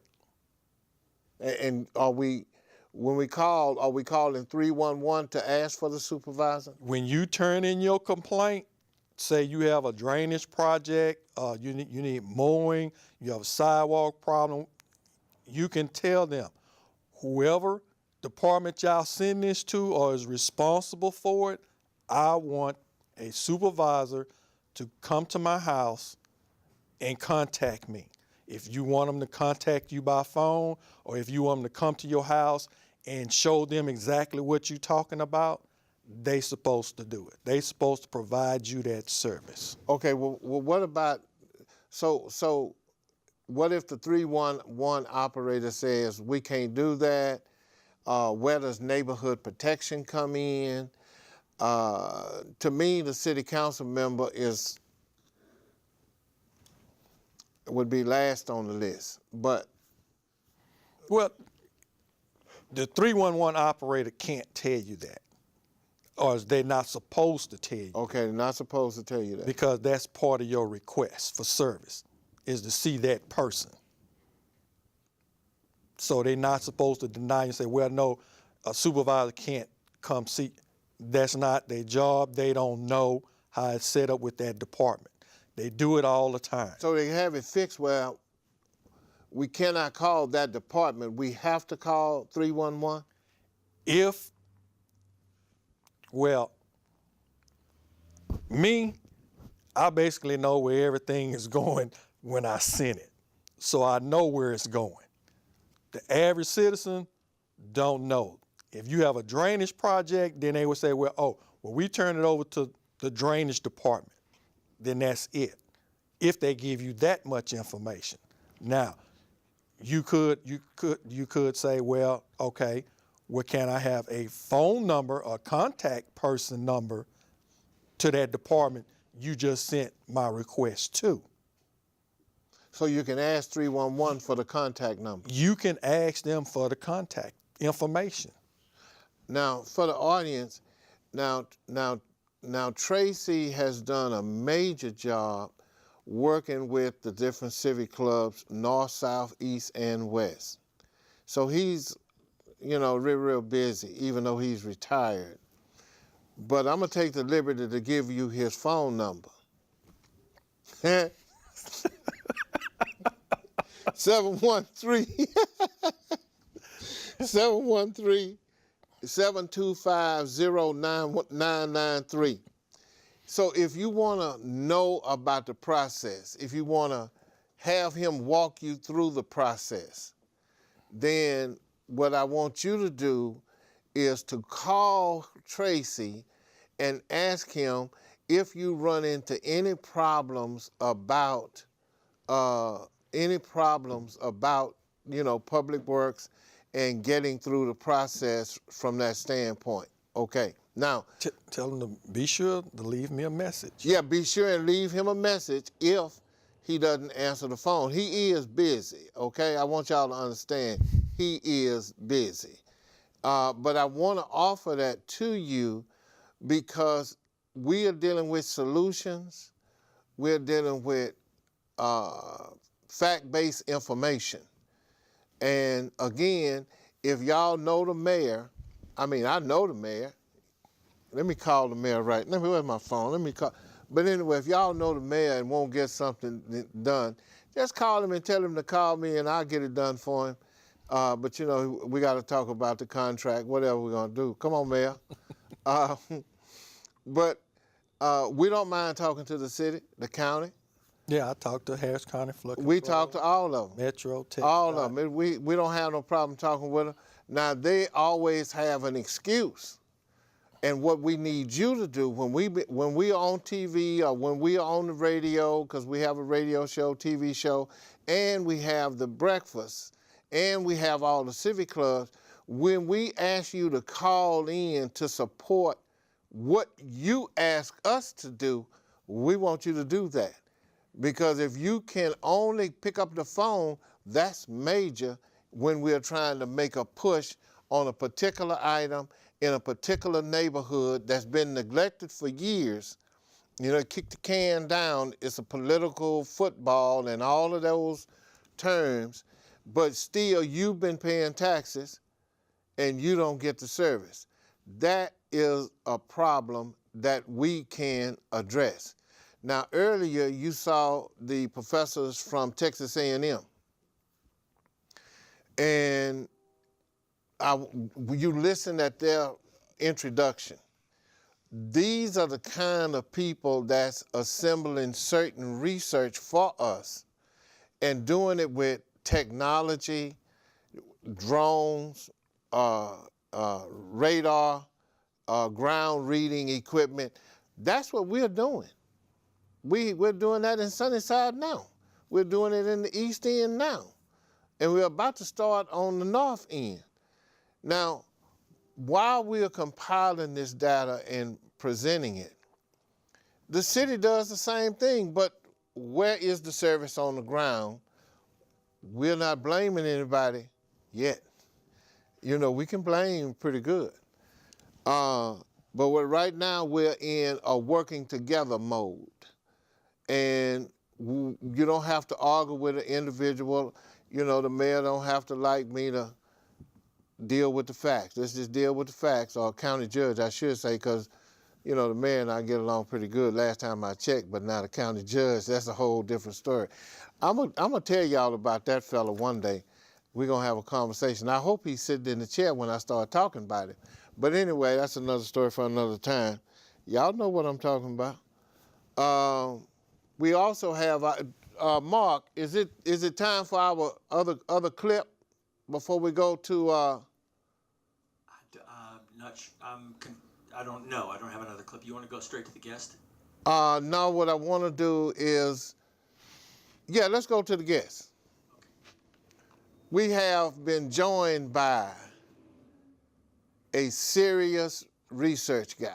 And when we call, are we calling 311 to ask for the supervisor? When you turn in your complaint, say you have a drainage project, you need mowing, you have a sidewalk problem, you can tell them, whoever department y'all send this to or is responsible for it, I want a supervisor to come to my house and contact me. If you want them to contact you by phone, or if you want them to come to your house and show them exactly what you're talking about, they supposed to do it. They supposed to provide you that service. Okay, well what about, so what if the 311 operator says we can't do that? Where does neighborhood protection come in? To me, the city council member would be last on the list, but Well, the 311 operator can't tell you that. or is they not supposed to tell you? Okay, they're not supposed to tell you that. Because that's part of your request for service, is to see that person. So they're not supposed to deny and say, well, no, a supervisor can't come see. That's not their job. They don't know how it's set up with that department. They do it all the time. So they have it fixed where we cannot call that department. We have to call 311? I basically know where everything is going when I send it. So I know where it's going. The average citizen don't know. If you have a drainage project, then they would say, we turn it over to the drainage department. Then that's it. If they give you that much information. Now, you could say, can I have a phone number, a contact person number to that department you just sent my request to? So you can ask 311 for the contact number. You can ask them for the contact information. Now, for the audience, now Tracy has done a major job working with the different civic clubs, north, south, east, and west. So he's, real busy, even though he's retired. But I'm gonna take the liberty to give you his phone number. 713-725-0993. So if you want to know about the process, if you want to have him walk you through the process, then what I want you to do is to call Tracy and ask him if you run into any problems about public works and getting through the process from that standpoint. Okay. Now, tell him to be sure to leave me a message. Yeah, be sure and leave him a message if he doesn't answer the phone. He is busy, okay? I want y'all to understand he is busy. But I want to offer that to you because we are dealing with solutions. We're dealing with fact-based information. And again, if y'all know the mayor, I know the mayor. Let me call the mayor right now. Where's my phone? Let me call. But anyway, if y'all know the mayor and won't get something done, just call him and tell him to call me and I'll get it done for him. But we got to talk about the contract, whatever we're going to do. Come on, Mayor. But we don't mind talking to the city, the county. Yeah, I talked to Harris County Flood Control. We talked to all of them. Metro, Tech. All of them. We don't have no problem talking with them. Now, they always have an excuse. And what we need you to do when we are on TV or when we are on the radio, because we have a radio show, TV show, and we have the breakfast, and we have all the civic clubs, when we ask you to call in to support what you ask us to do, we want you to do that. Because if you can only pick up the phone, that's major when we're trying to make a push on a particular item in a particular neighborhood that's been neglected for years. Kick the can down, it's a political football and all of those terms, but still you've been paying taxes and you don't get the service. That is a problem that we can address. Now, earlier you saw the professors from Texas A&M, and you listened at their introduction. These are the kind of people that's assembling certain research for us and doing it with technology, drones, radar, ground reading equipment. That's what we're doing. We're doing that in Sunnyside now. We're doing it in the East End now. And we're about to start on the North End. Now, while we are compiling this data and presenting it, the city does the same thing, but where is the service on the ground? We're not blaming anybody yet. We can blame pretty good. But right now we're in a working together mode. And you don't have to argue with an individual. You know, the mayor don't have to like me to deal with the facts. Let's just deal with the facts, or county judge, I should say, because, you know, the mayor and I get along pretty good last time I checked, but now the county judge, that's a whole different story. I'm gonna tell y'all about that fella one day. We're gonna have a conversation. I hope he's sitting in the chair when I start talking about it. But anyway, that's another story for another time. Y'all know what I'm talking about. We also have, Mark, is it time for our other clip before we go to, I don't know. I don't have another clip. You want to go straight to the guest? no, what I want to do is, yeah, let's go to the guest. We have been joined by a serious research guy.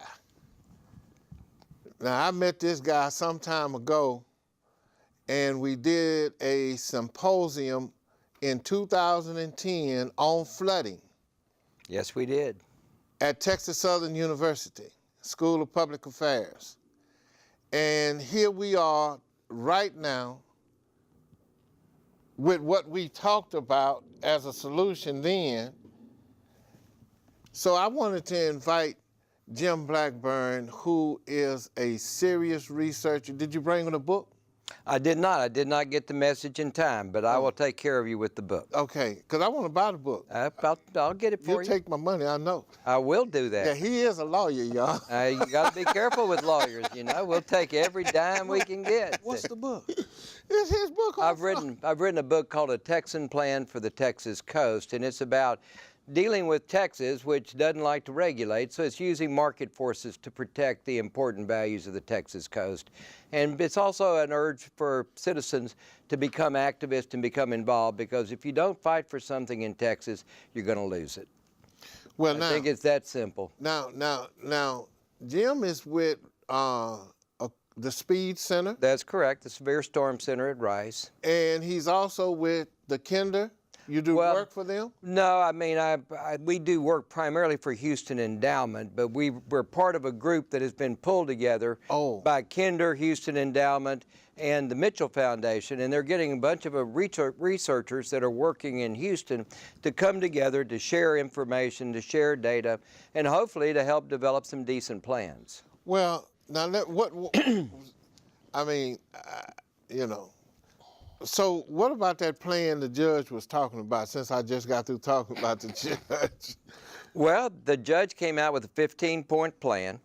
Now, I met this guy some time ago, and we did a symposium in 2010 on flooding Yes, we did. at Texas Southern University, School of Public Affairs. And here we are right now with what we talked about as a solution then. So I wanted to invite Jim Blackburn, who is a serious researcher. Did you bring him a book? I did not. I did not get the message in time, but I will take care of you with the book. Okay, because I want to buy the book. I'll get it for You'll you. take my money, I know. I will do Yeah, that. he is a lawyer, y'all. You got to be careful with lawyers. You know, we'll take every dime we can get. What's the book? It's his book. I've written a book called A Texan Plan for the Texas Coast, and it's about dealing with Texas, which doesn't like to regulate, so it's using market forces to protect the important values of the Texas coast. And it's also an urge for citizens to become activists and become involved, because if you don't fight for something in Texas, you're going to lose it. Well, I now, think it's that simple. now, Jim is with the Speed Center, That's correct, the Severe Storm Center at Rice. and he's also with the Kinder. You do Well, work for them? No, I mean, we do work primarily for Houston Endowment, but we're part of a group that has been pulled together by Kinder, Houston Endowment, and the Mitchell Foundation, and they're getting a bunch of researchers that are working in Houston to come together to share information, to share data, and hopefully to help develop some decent plans. Well, now, I mean, you know, so what about that plan the judge was talking about, since I just got through talking about the judge? Well, the judge came out with a 15-point plan,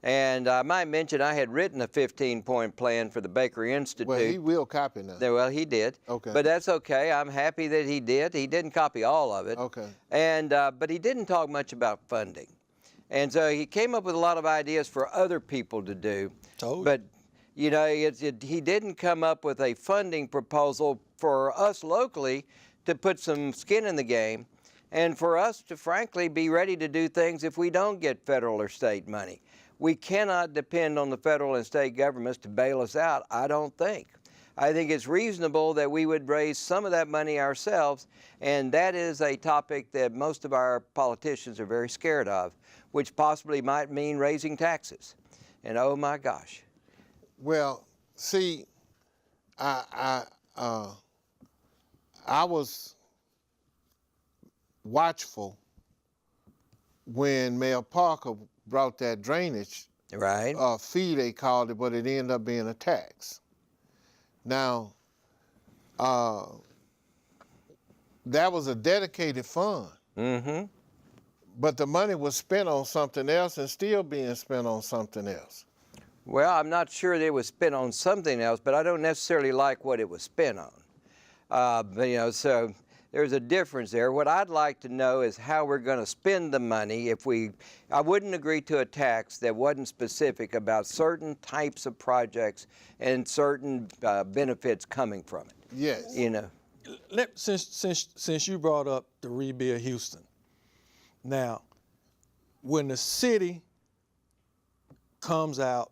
and I might mention I had written a 15-point plan for the Bakery Institute. Well, he will copy now. Well, he did. Okay. But that's okay. I'm happy that he did. He didn't copy all of it. Okay. And but he didn't talk much about funding, and so he came up with a lot of ideas for other people to do. Told you. But you know, he didn't come up with a funding proposal for us locally to put some skin in the game, and for us to frankly be ready to do things if we don't get federal or state money. We cannot depend on the federal and state governments to bail us out, I don't think. I think it's reasonable that we would raise some of that money ourselves, and that is a topic that most of our politicians are very scared of, which possibly might mean raising taxes. And oh my gosh. Well, see, I was watchful when Mayor Parker brought that drainage Right. fee, they called it, but it ended up being a tax. Now, that was a dedicated fund. Mm-hmm. But the money was spent on something else and still being spent on something else. Well, I'm not sure that it was spent on something else, but I don't necessarily like what it was spent on. But, you know, so there's a difference there. What I'd like to know is how we're going to spend the money if I wouldn't agree to a tax that wasn't specific about certain types of projects and certain benefits coming from it. Yes. You know. Since you brought up the Rebuild Houston, now, when the city comes out,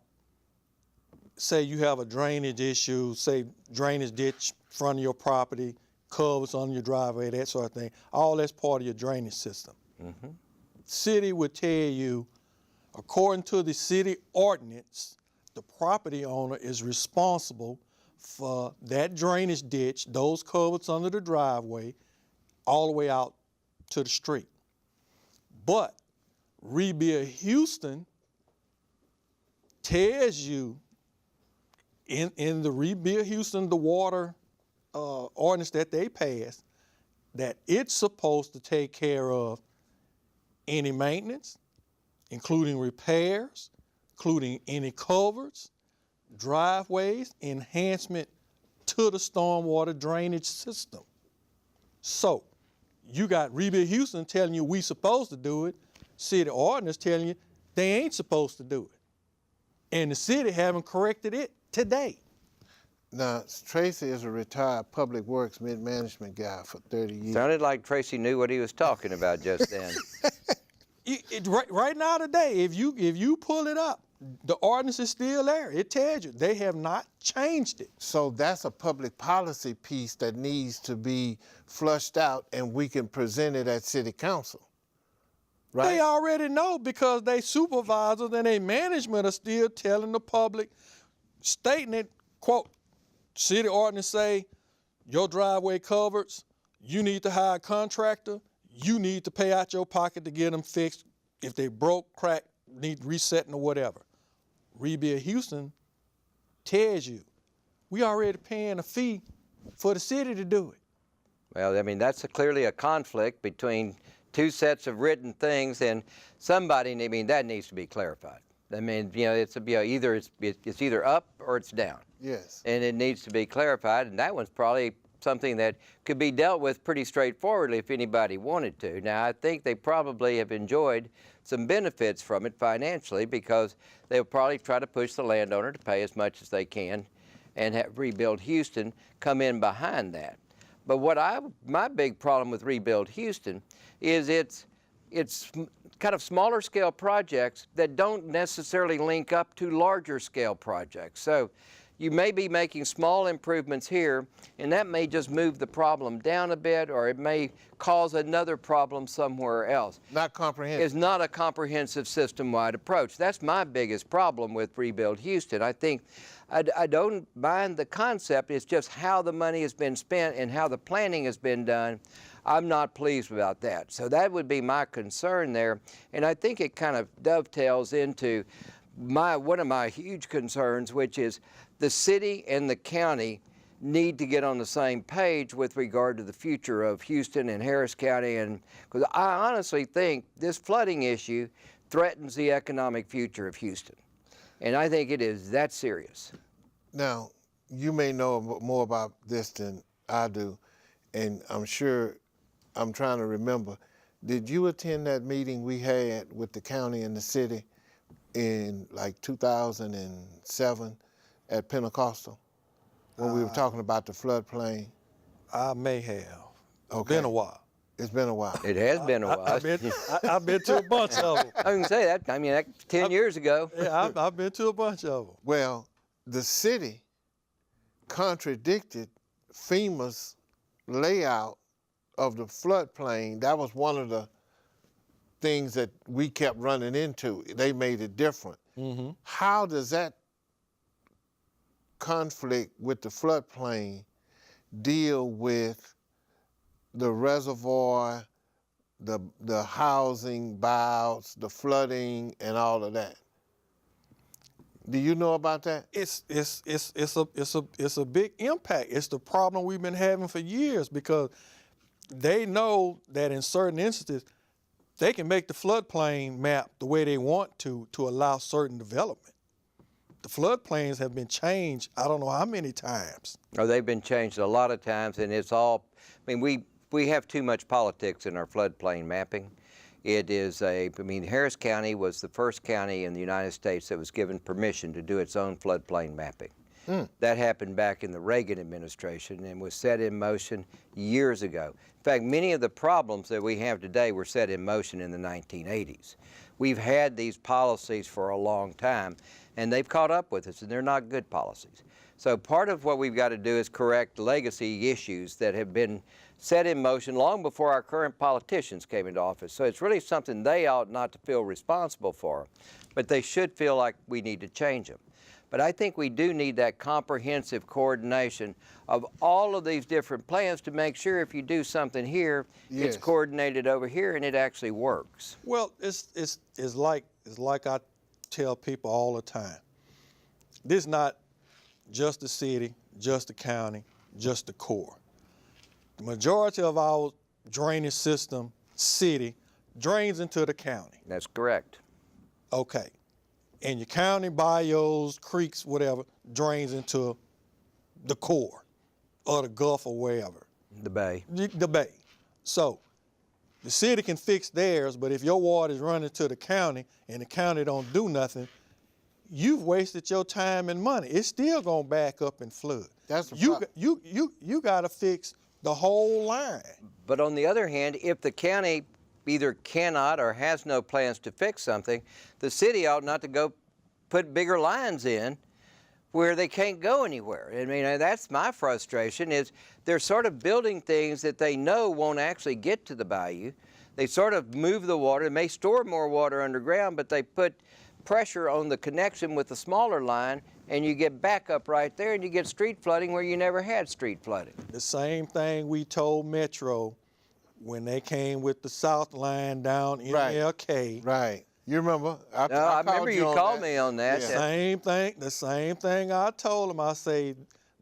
say you have a drainage issue, say drainage ditch front of your property, culverts on your driveway, that sort of thing, all that's part of your drainage system. Mm-hmm. City would tell you, According to the city ordinance, the property owner is responsible for that drainage ditch, those culverts under the driveway, all the way out to the street. But Rebuild Houston tells you in the Rebuild Houston, the water ordinance that they passed, that it's supposed to take care of any maintenance, including repairs, including any culverts, driveways, enhancement to the stormwater drainage system. So you got Rebuild Houston telling you we supposed to do it, city ordinance telling you they ain't supposed to do it. And the city haven't corrected it today. Now, Tracy is a retired public works mid-management guy for 30 years. Sounded like Tracy knew what he was talking about just then. Right now today, if you pull it up, the ordinance is still there. It tells you they have not changed it. So that's a public policy piece that needs to be flushed out, and we can present it at city council, right? They already know because they supervisors and they management are still telling the public, stating it, quote, city ordinance say, your driveway culverts, you need to hire a contractor, you need to pay out your pocket to get them fixed. If they broke, cracked, need resetting or whatever. Rebuild Houston tells you, we already paying a fee for the city to do it. Well, I mean, that's clearly a conflict between two sets of written things, and somebody, I mean, that needs to be clarified. I mean, you know, either it's either up or it's down. Yes. And it needs to be clarified, and that one's probably something that could be dealt with pretty straightforwardly if anybody wanted to. Now, I think they probably have enjoyed some benefits from it financially because they'll probably try to push the landowner to pay as much as they can and have Rebuild Houston come in behind that. But my big problem with Rebuild Houston is it's kind of smaller scale projects that don't necessarily link up to larger scale projects. So you may be making small improvements here, and that may just move the problem down a bit, or it may cause another problem somewhere else. Not comprehensive. It's not a comprehensive system-wide approach. That's my biggest problem with Rebuild Houston. I think I don't mind the concept, it's just how the money has been spent and how the planning has been done. I'm not pleased about that. So that would be my concern there, and I think it kind of dovetails into one of my huge concerns, which is the city and the county need to get on the same page with regard to the future of Houston and Harris County, and because I honestly think this flooding issue threatens the economic future of Houston, and I think it is that serious. Now, you may know more about this than I do, and I'm sure, I'm trying to remember, did you attend that meeting we had with the county and the city in like 2007 at Pentecostal when we were talking about the floodplain? I may have. Okay. It's been a while. It's been a while. It has been a while. I've been to a bunch of them. I can say that. I mean, that's 10 years ago. Yeah, I've been to a bunch of them. Well, the city contradicted FEMA's layout of the floodplain. That was one of the things that we kept running into. They made it different. Mm-hmm. How does that conflict with the floodplain deal with the reservoir, the housing buyouts, the flooding, and all of that? Do you know about that? It's a big impact. It's the problem we've been having for years because they know that in certain instances they can make the floodplain map the way they want to allow certain development. The floodplains have been changed I don't know how many times. Oh, they've been changed a lot of times, and it's all, I mean, we have too much politics in our floodplain mapping. It is Harris County was the first county in the United States that was given permission to do its own floodplain mapping. That happened back in the Reagan administration and was set in motion years ago. In fact, many of the problems that we have today were set in motion in the 1980s. We've had these policies for a long time, and they've caught up with us, and they're not good policies. So part of what we've got to do is correct legacy issues that have been set in motion long before our current politicians came into office. So it's really something they ought not to feel responsible for, but they should feel like we need to change them. But I think we do need that comprehensive coordination of all of these different plans to make sure if you do something here, Yes. it's coordinated over here and it actually works. Well, it's like I tell people all the time. This is not just the city, just the county, just the Corps. The majority of our drainage system, city, drains into the county. That's correct. Okay. And your county bayous, creeks, whatever, drains into the Corps or the Gulf or wherever. The bay. The bay. So the city can fix theirs, but if your water is running to the county and the county don't do nothing, you've wasted your time and money. It's still gonna back up and flood. That's the You gotta fix the whole line. But on the other hand, if the county either cannot or has no plans to fix something, the city ought not to go put bigger lines in where they can't go anywhere. I mean, that's my frustration is they're sort of building things that they know won't actually get to the bayou. They sort of move the water, they may store more water underground, but they put pressure on the connection with the smaller line and you get backup right there and you get street flooding where you never had street flooding. The same thing we told Metro when they came with the South Line down in Right. MLK. Right. You remember? I remember you on called that. me on that. Yeah. The same thing I told them. I say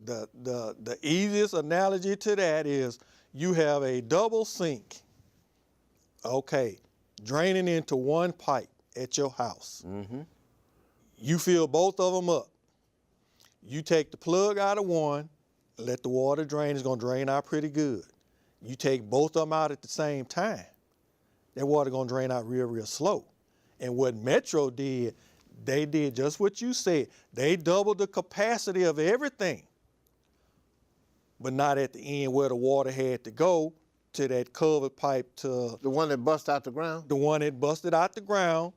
the easiest analogy to that is you have a double sink, okay, draining into one pipe at your house. Mm-hmm. You fill both of them up. You take the plug out of one, let the water drain. It's gonna drain out pretty good. You take both of them out at the same time, that water gonna drain out real, real slow. And what Metro did, they did just what you said. They doubled the capacity of everything, but not at the end where the water had to go to that covered pipe to The one that bust out the ground? the one that busted out the ground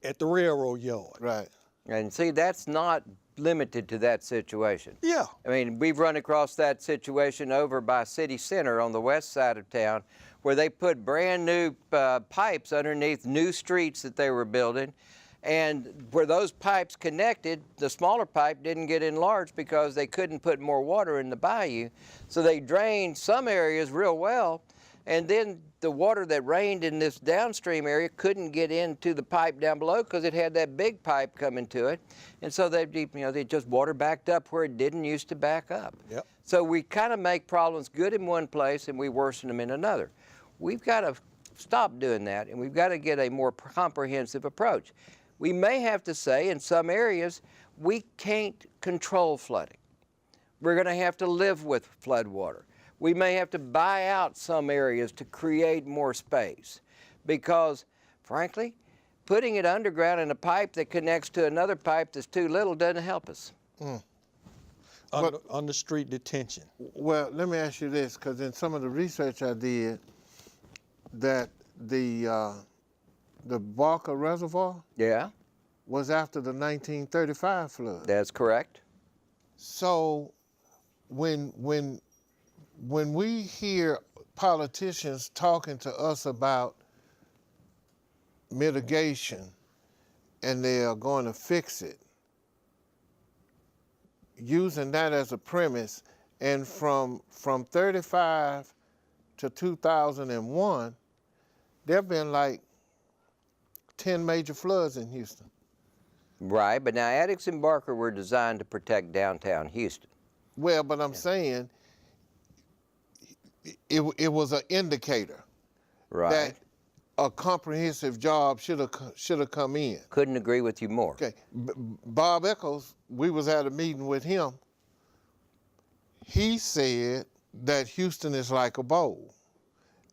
at the railroad yard. Right. And see, that's not limited to that situation. Yeah. I mean, we've run across that situation over by City Center on the west side of town where they put brand new pipes underneath new streets that they were building. And where those pipes connected, the smaller pipe didn't get enlarged because they couldn't put more water in the bayou. So they drained some areas real well, and then the water that rained in this downstream area couldn't get into the pipe down below because it had that big pipe coming to it. And so they just water backed up where it didn't used to back up. Yep. So we kind of make problems good in one place and we worsen them in another. We've got to stop doing that, and we've got to get a more comprehensive approach. We may have to say in some areas we can't control flooding. We're going to have to live with flood water. We may have to buy out some areas to create more space because, frankly, putting it underground in a pipe that connects to another pipe that's too little doesn't help us. Under street detention. Well, let me ask you this, because in some of the research I did, that the Barker Reservoir Yeah, was after the 1935 flood. that's correct. So when we hear politicians talking to us about mitigation and they are going to fix it, using that as a premise, and from 35 to 2001, there have been like 10 major floods in Houston. Right, but now Addicks and Barker were designed to protect downtown Houston. Well, but I'm saying it was an indicator Right. that a comprehensive job should have come in. Couldn't agree with you more. Okay, Bob Eccles, we was at a meeting with him. He said that Houston is like a bowl,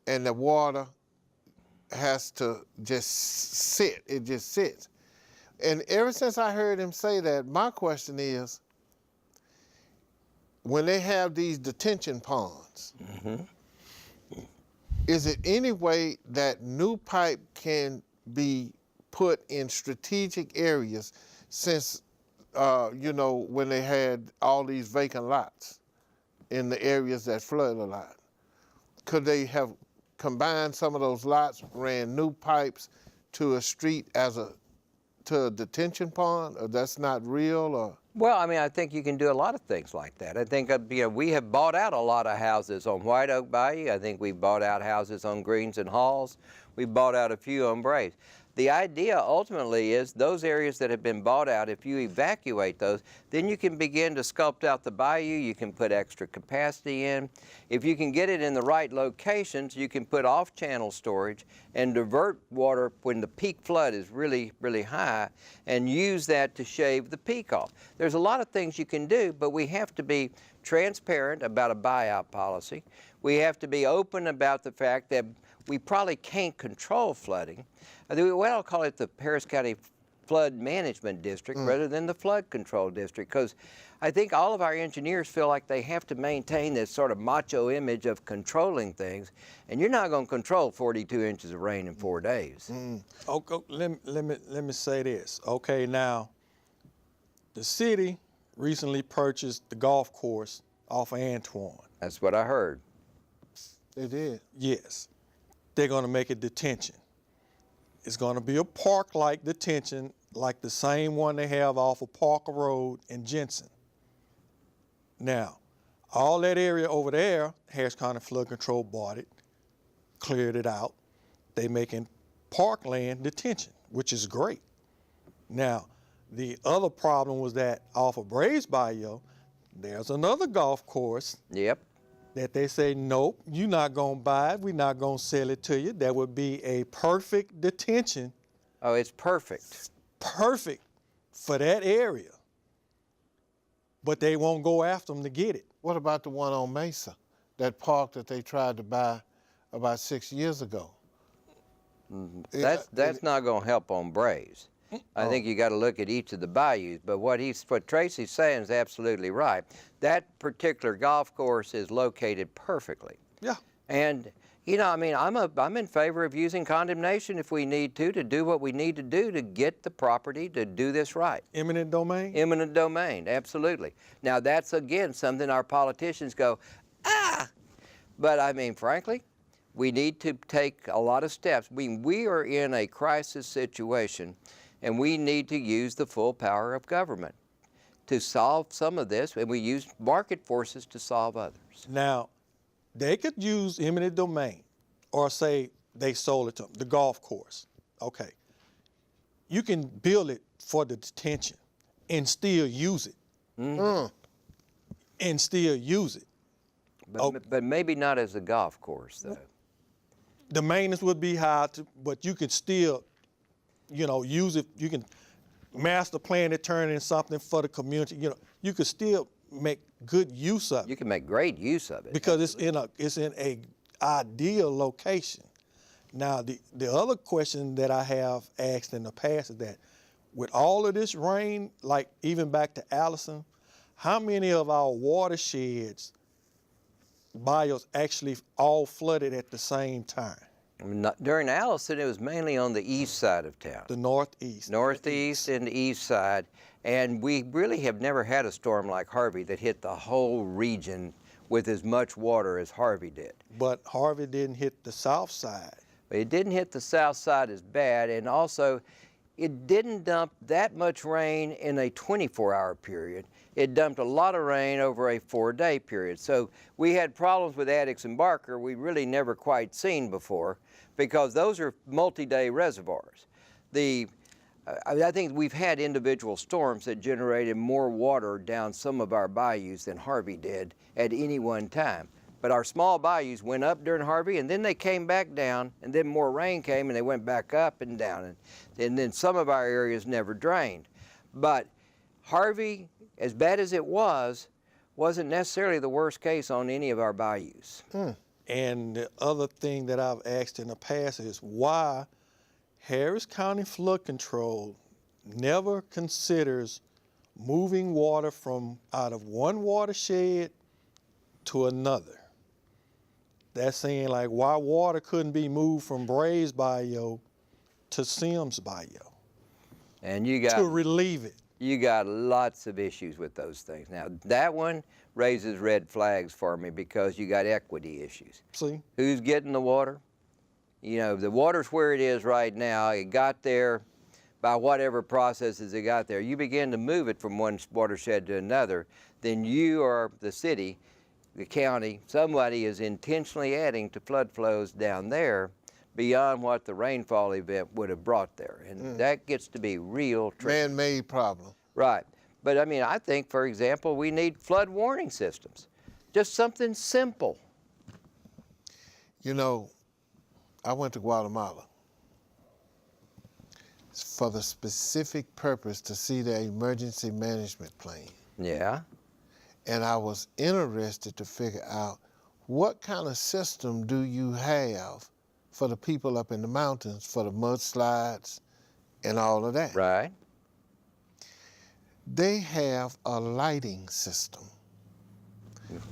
and the water has to just sit. It just sits. And ever since I heard him say that, my question is, when they have these detention ponds, is it any way that new pipe can be put in strategic areas, since you know, when they had all these vacant lots in the areas that flood a lot? Could they have combined some of those lots, ran new pipes to a street to a detention pond, or that's not real, or? Well, I mean, I think you can do a lot of things like that. I think we have bought out a lot of houses on White Oak Bayou. I think we bought out houses on Greens and Halls. We bought out a few on Braves. The idea ultimately is those areas that have been bought out, if you evacuate those, then you can begin to sculpt out the bayou, you can put extra capacity in. If you can get it in the right locations, you can put off-channel storage and divert water when the peak flood is really, really high and use that to shave the peak off. There's a lot of things you can do, but we have to be transparent about a buyout policy. We have to be open about the fact that we probably can't control flooding. I'll call it the Harris County Flood Management District rather than the Flood Control District, because I think all of our engineers feel like they have to maintain this sort of macho image of controlling things, and you're not going to control 42 inches of rain in 4 days. Okay, let me say this. Okay, now, the city recently purchased the golf course off of Antoine. That's what I heard. They did. Yes. They're going to make it detention. It's going to be a park-like detention, like the same one they have off of Parker Road in Jensen. Now, all that area over there, Harris County Flood Control bought it, cleared it out. They making parkland detention, which is great. Now, the other problem was that off of Braves Bayou, there's another golf course Yep. that they say, nope, you're not going to buy it, we're not going to sell it to you. That would be a perfect detention, Oh, it's perfect. perfect for that area. But they won't go after them to get it. What about the one on Mesa, that park that they tried to buy about 6 years ago? That's not going to help on Braves. I think you got to look at each of the bayous. But what Tracy's saying is absolutely right. That particular golf course is located perfectly. Yeah. And you know, I mean, I'm in favor of using condemnation if we need to do what we need to do to get the property to do this right. Eminent domain? Eminent domain, absolutely. Now that's again something our politicians go, ah! But I mean, frankly, we need to take a lot of steps. I mean, we are in a crisis situation, and we need to use the full power of government to solve some of this, and we use market forces to solve others. Now, they could use eminent domain or say they sold it to them, the golf course. Okay. You can build it for the detention and still use it. And still use it. But maybe not as a golf course, though. The maintenance would be high, but you could still, you know, use it. You can master plan it, turn it into something for the community. You know, you could still make good use of it. You can make great use of it. Because it's in a ideal location. Now, the other question that I have asked in the past is that with all of this rain, like even back to Allison, how many of our watersheds, bayous, actually all flooded at the same time? During Allison, it was mainly on the east side of town. The northeast. Northeast and the east side. And we really have never had a storm like Harvey that hit the whole region with as much water as Harvey did. But Harvey didn't hit the south side. But it didn't hit the south side as bad, and also it didn't dump that much rain in a 24-hour period. It dumped a lot of rain over a 4-day period. So we had problems with Addicks and Barker we really never quite seen before, because those are multi-day reservoirs. I think we've had individual storms that generated more water down some of our bayous than Harvey did at any one time. But our small bayous went up during Harvey, and then they came back down, and then more rain came, and they went back up and down. And then some of our areas never drained. But Harvey, as bad as it wasn't necessarily the worst case on any of our bayous. And the other thing that I've asked in the past is why Harris County Flood Control never considers moving water from out of one watershed to another. That's saying, like, why water couldn't be moved from Braves Bayou to Sims Bayou And you got to relieve it. You got lots of issues with those things. Now, that one raises red flags for me because you got equity issues. See? Who's getting the water? You know, the water's where it is right now. It got there by whatever processes it got there. You begin to move it from one watershed to another, then you or the city, the county, somebody is intentionally adding to flood flows down there beyond what the rainfall event would have brought there. And that gets to be real tricky. Man-made problem. Right. But I mean, I think, for example, we need flood warning systems. Just something simple. You know, I went to Guatemala for the specific purpose to see their emergency management plan. Yeah. And I was interested to figure out what kind of system do you have for the people up in the mountains, for the mudslides and all of that. Right. They have a lighting system.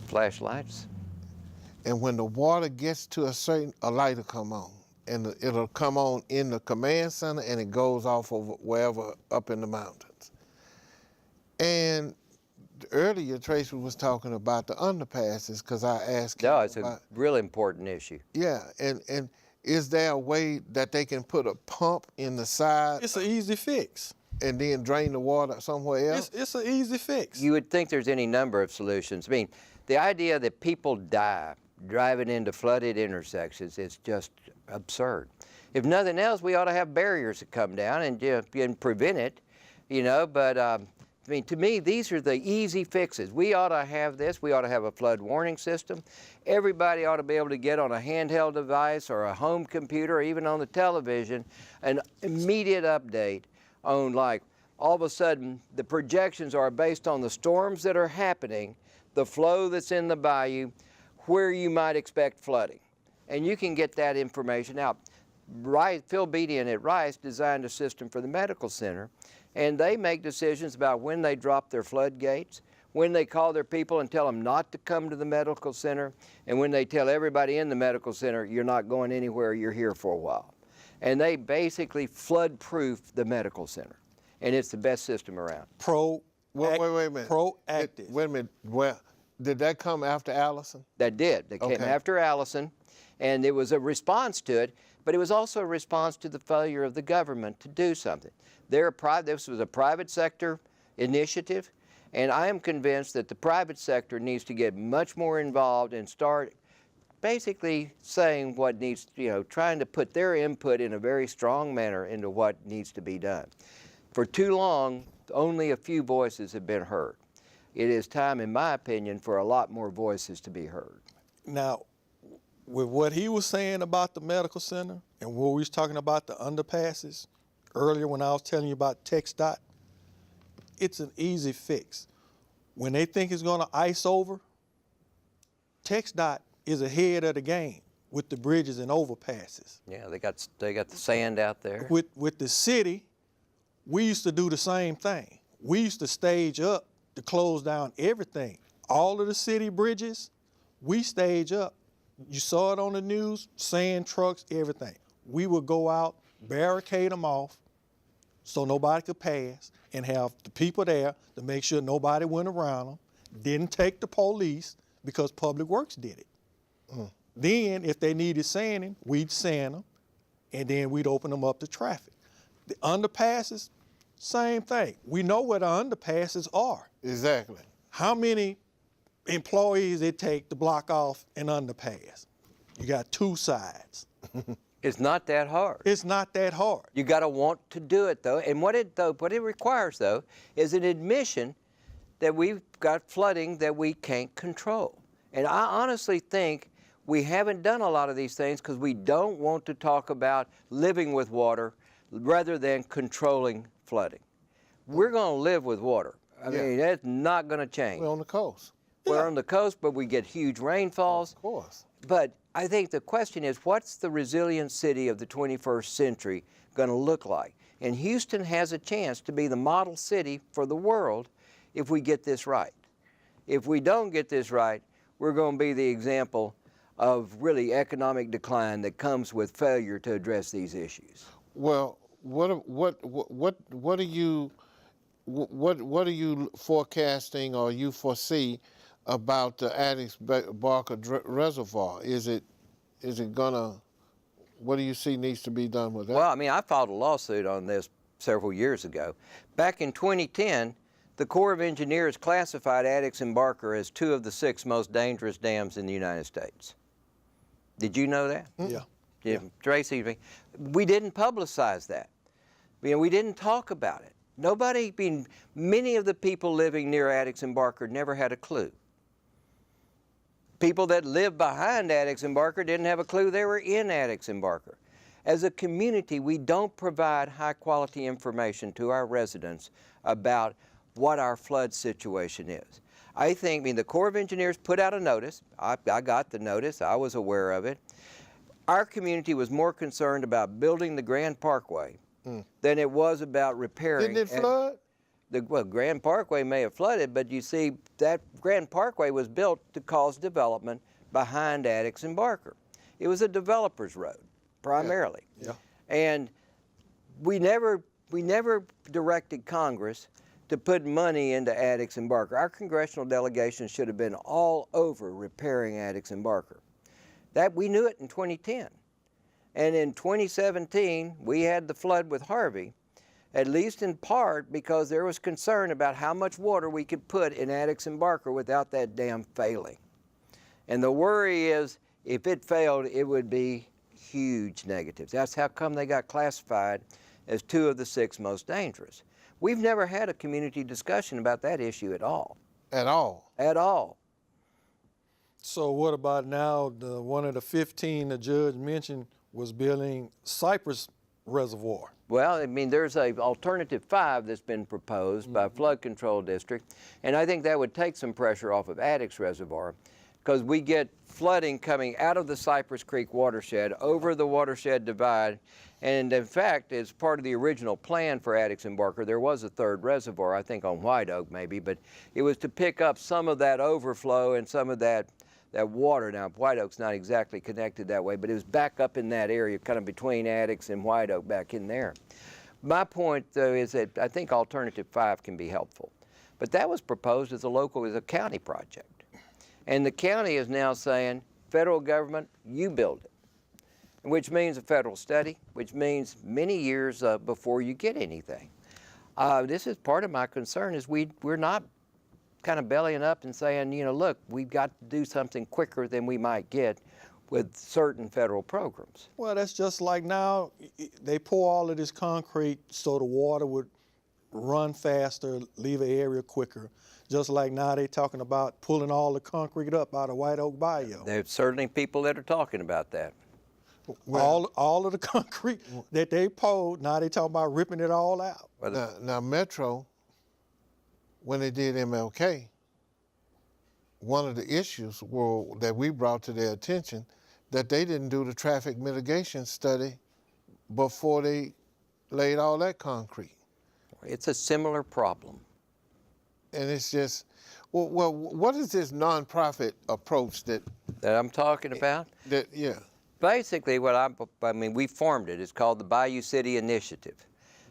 Flashlights. And when the water gets to a light will come on. And it'll come on in the command center and it goes off over wherever up in the mountains. And earlier Tracy was talking about the underpasses because I asked him No, it's a about, real important issue. yeah, and is there a way that they can put a pump in the side It's an easy fix. and then drain the water somewhere else? It's an easy fix. You would think there's any number of solutions. I mean, the idea that people die driving into flooded intersections is just absurd. If nothing else, we ought to have barriers that come down and prevent it, you know, but I mean, to me, these are the easy fixes. We ought to have this. We ought to have a flood warning system. Everybody ought to be able to get on a handheld device or a home computer or even on the television an immediate update on, like, all of a sudden the projections are based on the storms that are happening, the flow that's in the bayou, where you might expect flooding. And you can get that information out. Phil Bedian at Rice designed a system for the medical center, and they make decisions about when they drop their floodgates, when they call their people and tell them not to come to the medical center, and when they tell everybody in the medical center, you're not going anywhere, you're here for a while. And they basically flood-proof the medical center, and it's the best system around. Wait a minute. Proactive. Wait a minute. Well, did that come after Allison? That did. They came Okay. after Allison, and it was a response to it, but it was also a response to the failure of the government to do something. This was a private sector initiative, and I am convinced that the private sector needs to get much more involved and start basically saying what needs, trying to put their input in a very strong manner into what needs to be done. For too long, only a few voices have been heard. It is time, in my opinion, for a lot more voices to be heard. Now, with what he was saying about the medical center and what we was talking about the underpasses earlier when I was telling you about TxDOT, it's an easy fix. When they think it's going to ice over, TxDOT is ahead of the game with the bridges and overpasses. Yeah, they got the sand out there. With the city, we used to do the same thing. We used to stage up to close down everything. All of the city bridges, we stage up. You saw it on the news, sand trucks, everything. We would go out, barricade them off so nobody could pass, and have the people there to make sure nobody went around them, didn't take the police because Public Works did it. Then if they needed sanding, we'd sand them, and then we'd open them up to traffic. The underpasses, same thing. We know where the underpasses are. Exactly. How many employees it take to block off an underpass? You got two sides. It's not that hard. It's not that hard. You got to want to do it, though. And what it requires, though, is an admission that we've got flooding that we can't control. And I honestly think we haven't done a lot of these things because we don't want to talk about living with water rather than controlling flooding. We're going to live with water. I mean, that's not going to change. We're on the coast. We're on the coast, but we get huge rainfalls. Of course. But I think the question is, what's the resilient city of the 21st century going to look like? And Houston has a chance to be the model city for the world if we get this right. If we don't get this right, we're going to be the example of really economic decline that comes with failure to address these issues. Well, what are you what are you forecasting or you foresee about the Addicks-Barker Reservoir? Is it gonna? What do you see needs to be done with that? Well, I mean, I filed a lawsuit on this several years ago. Back in 2010, the Corps of Engineers classified Addicks and Barker as 2 of the 6 most dangerous dams in the United States. Did you know that? Yeah. Yeah. Tracy, we didn't publicize that. We didn't talk about it. Nobody, many of the people living near Addicks and Barker never had a clue. People that lived behind Addicks and Barker didn't have a clue they were in Addicks and Barker. As a community, we don't provide high-quality information to our residents about what our flood situation is. I think, the Corps of Engineers put out a notice. I got the notice. I was aware of it. Our community was more concerned about building the Grand Parkway than it was about repairing. Didn't it flood? Well, Grand Parkway may have flooded, but you see, that Grand Parkway was built to cause development behind Addicks and Barker. It was a developer's road, primarily. Yeah. And we never directed Congress to put money into Addicks and Barker. Our congressional delegation should have been all over repairing Addicks and Barker. We knew it in 2010. And in 2017, we had the flood with Harvey, at least in part because there was concern about how much water we could put in Addicks and Barker without that dam failing. And the worry is, if it failed, it would be huge negatives. That's how come they got classified as 2 of the 6 most dangerous. We've never had a community discussion about that issue at all. At all? At all. So what about now, one of the 15 the judge mentioned was building Cypress Reservoir? Well, there's an alternative 5 that's been proposed by Flood Control District, and I think that would take some pressure off of Addicks Reservoir, because we get flooding coming out of the Cypress Creek watershed over the watershed divide. And in fact, as part of the original plan for Addicks and Barker, there was a 3rd reservoir, I think on White Oak maybe, but it was to pick up some of that overflow and some of that water. Now, White Oak's not exactly connected that way, but it was back up in that area, kind of between Addicks and White Oak, back in there. My point, though, is that I think Alternative 5 can be helpful. But that was proposed as a county project. And the county is now saying, federal government, you build it. Which means a federal study, which means many years before you get anything. This is part of my concern, is we're not kind of bellying up and saying, look, we've got to do something quicker than we might get with certain federal programs. Well, that's just like now, they pour all of this concrete so the water would run faster, leave an area quicker. Just like now they're talking about pulling all the concrete up out of White Oak Bayou. There's certainly people that are talking about that. All of the concrete that they poured, now they talking about ripping it all out. Now Metro, when they did MLK, one of the issues that we brought to their attention, that they didn't do the traffic mitigation study before they laid all that concrete. It's a similar problem. And it's just, well, what is this nonprofit approach that I'm talking about? Yeah. Basically, we formed it. It's called the Bayou City Initiative.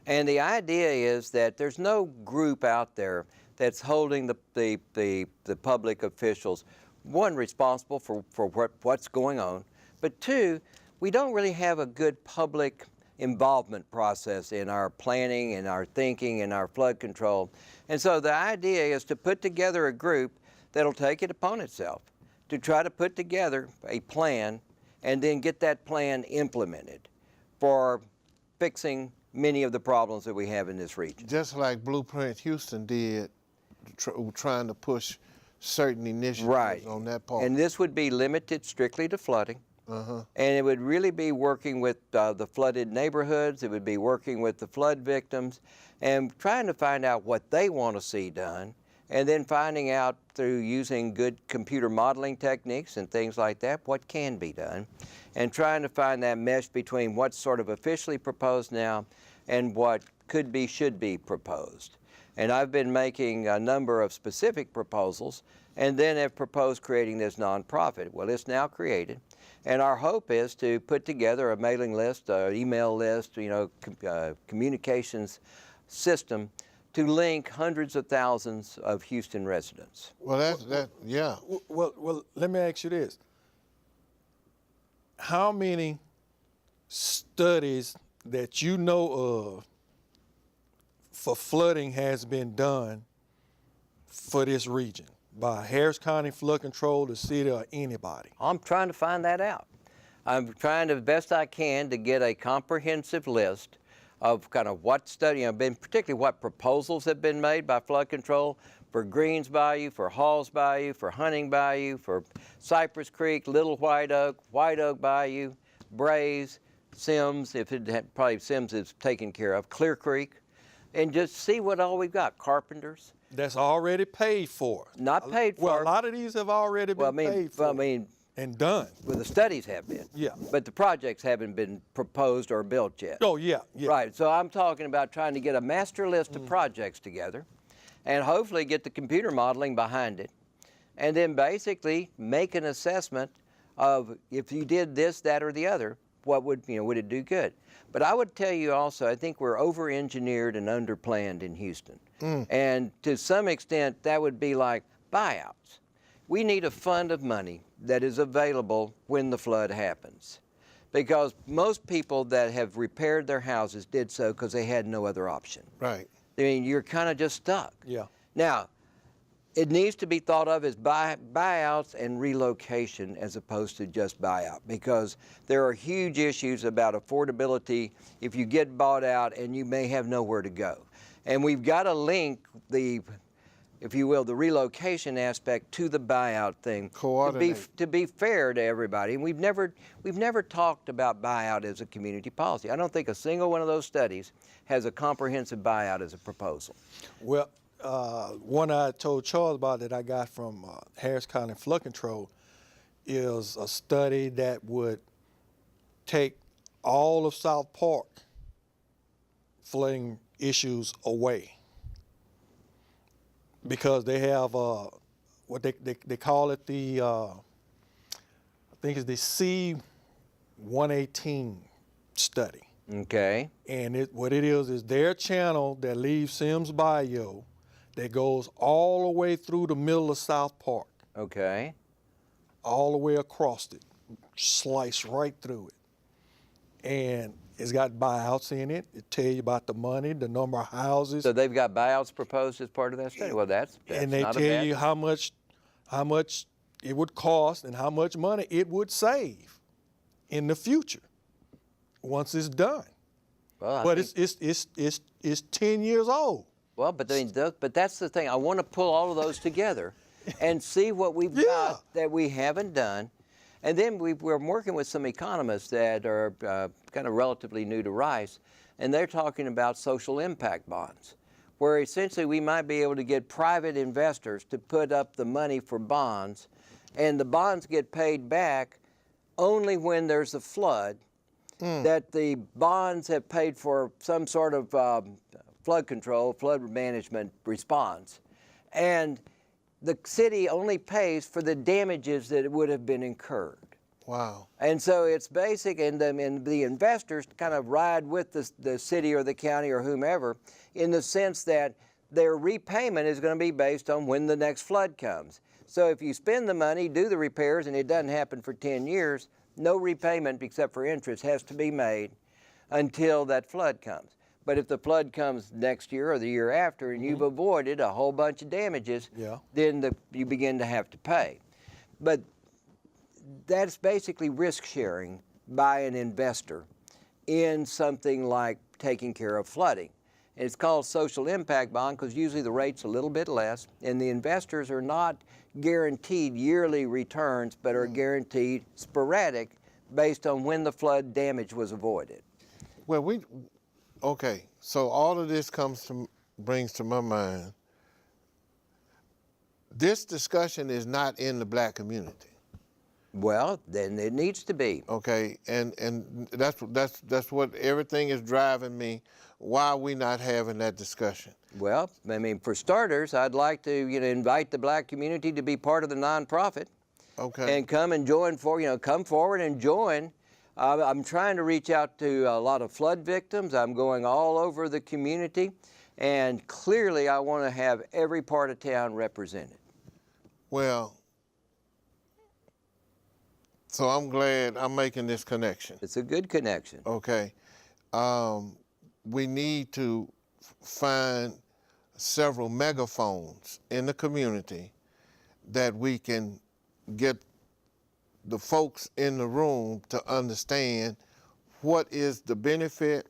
And the idea is that there's no group out there that's holding the public officials, one, responsible for what's going on, but 2, we don't really have a good public involvement process in our planning and our thinking and our flood control. And so the idea is to put together a group that'll take it upon itself to try to put together a plan and then get that plan implemented for fixing many of the problems that we have in this region. Just like Blueprint Houston did, trying to push certain initiatives on that part. And this would be limited strictly to flooding. And it would really be working with the flooded neighborhoods. It would be working with the flood victims and trying to find out what they want to see done, and then finding out through using good computer modeling techniques and things like that what can be done, and trying to find that mesh between what's sort of officially proposed now and what could be, should be proposed. And I've been making a number of specific proposals and then have proposed creating this nonprofit. Well, it's now created. And our hope is to put together a mailing list, an email list, communications system to link hundreds of thousands of Houston residents. Well, yeah. Well, let me ask you this. How many studies that you know of for flooding has been done for this region by Harris County Flood Control, the city, or anybody? I'm trying to find that out. I'm trying the best I can to get a comprehensive list of kind of what study, particularly what proposals have been made by flood control for Greens Bayou, for Halls Bayou, for Hunting Bayou, for Cypress Creek, Little White Oak Bayou, Brays, Sims, probably Sims is taken care of, Clear Creek, and just see what all we've got. Carpenters. That's already paid for. Not paid for. Well, a lot of these have already been paid for and done. Well, the studies have been. Yeah. But the projects haven't been proposed or built yet. Oh, yeah. Right, so I'm talking about trying to get a master list of projects together and hopefully get the computer modeling behind it, and then basically make an assessment of if you did this, that, or the other, what would it do good? But I would tell you also, I think we're over-engineered and under-planned in Houston. And to some extent, that would be like buyouts. We need a fund of money that is available when the flood happens, because most people that have repaired their houses did so because they had no other option. Right. I mean, you're kind of just stuck. Yeah. Now, it needs to be thought of as buyouts and relocation as opposed to just buyout, because there are huge issues about affordability if you get bought out and you may have nowhere to go. And we've got to link the, if you will, the relocation aspect to the buyout thing to be fair to everybody. And we've never talked about buyout as a community policy. I don't think a single one of those studies has a comprehensive buyout as a proposal. Well, one I told Charles about that I got from Harris County Flood Control is a study that would take all of South Park flooding issues away, because they have what they call it the I think it's the C-118 study. Okay. And what it is their channel that leaves Sims Bayou that goes all the way through the middle of South Park. Okay. All the way across it, slice right through it. And it's got buyouts in it. It tells you about the money, the number of houses. So they've got buyouts proposed as part of that study. Well, that's and they not tell you how much it would cost and how much money it would save in the future once it's done. Well, but it's 10 years old. Well, but that's the thing. I want to pull all of those together and see what we've got that we haven't done. And then we're working with some economists that are kind of relatively new to Rice, and they're talking about social impact bonds, where essentially we might be able to get private investors to put up the money for bonds, and the bonds get paid back only when there's a flood, that the bonds have paid for some sort of flood control, flood management response. And the city only pays for the damages that would have been incurred. Wow. And so it's basic, and the investors kind of ride with the city or the county or whomever in the sense that their repayment is going to be based on when the next flood comes. So if you spend the money, do the repairs, and it doesn't happen for 10 years, no repayment except for interest has to be made until that flood comes. But if the flood comes next year or the year after and you've avoided a whole bunch of damages, then you begin to have to pay. But that's basically risk sharing by an investor in something like taking care of flooding. And it's called social impact bond because usually the rate's a little bit less, and the investors are not guaranteed yearly returns, but are guaranteed sporadic based on when the flood damage was avoided. Well, okay, so all of this brings to my mind, this discussion is not in the black community. Well, then it needs to be. Okay, and that's what everything is driving me. Why are we not having that discussion? Well, I mean, for starters, I'd like to invite the black community to be part of the nonprofit. Okay. And come and join come forward and join I'm trying to reach out to a lot of flood victims. I'm going all over the community, and clearly I want to have every part of town represented. Well, so I'm glad I'm making this connection. It's a good connection. Okay. We need to find several megaphones in the community that we can get the folks in the room to understand what is the benefit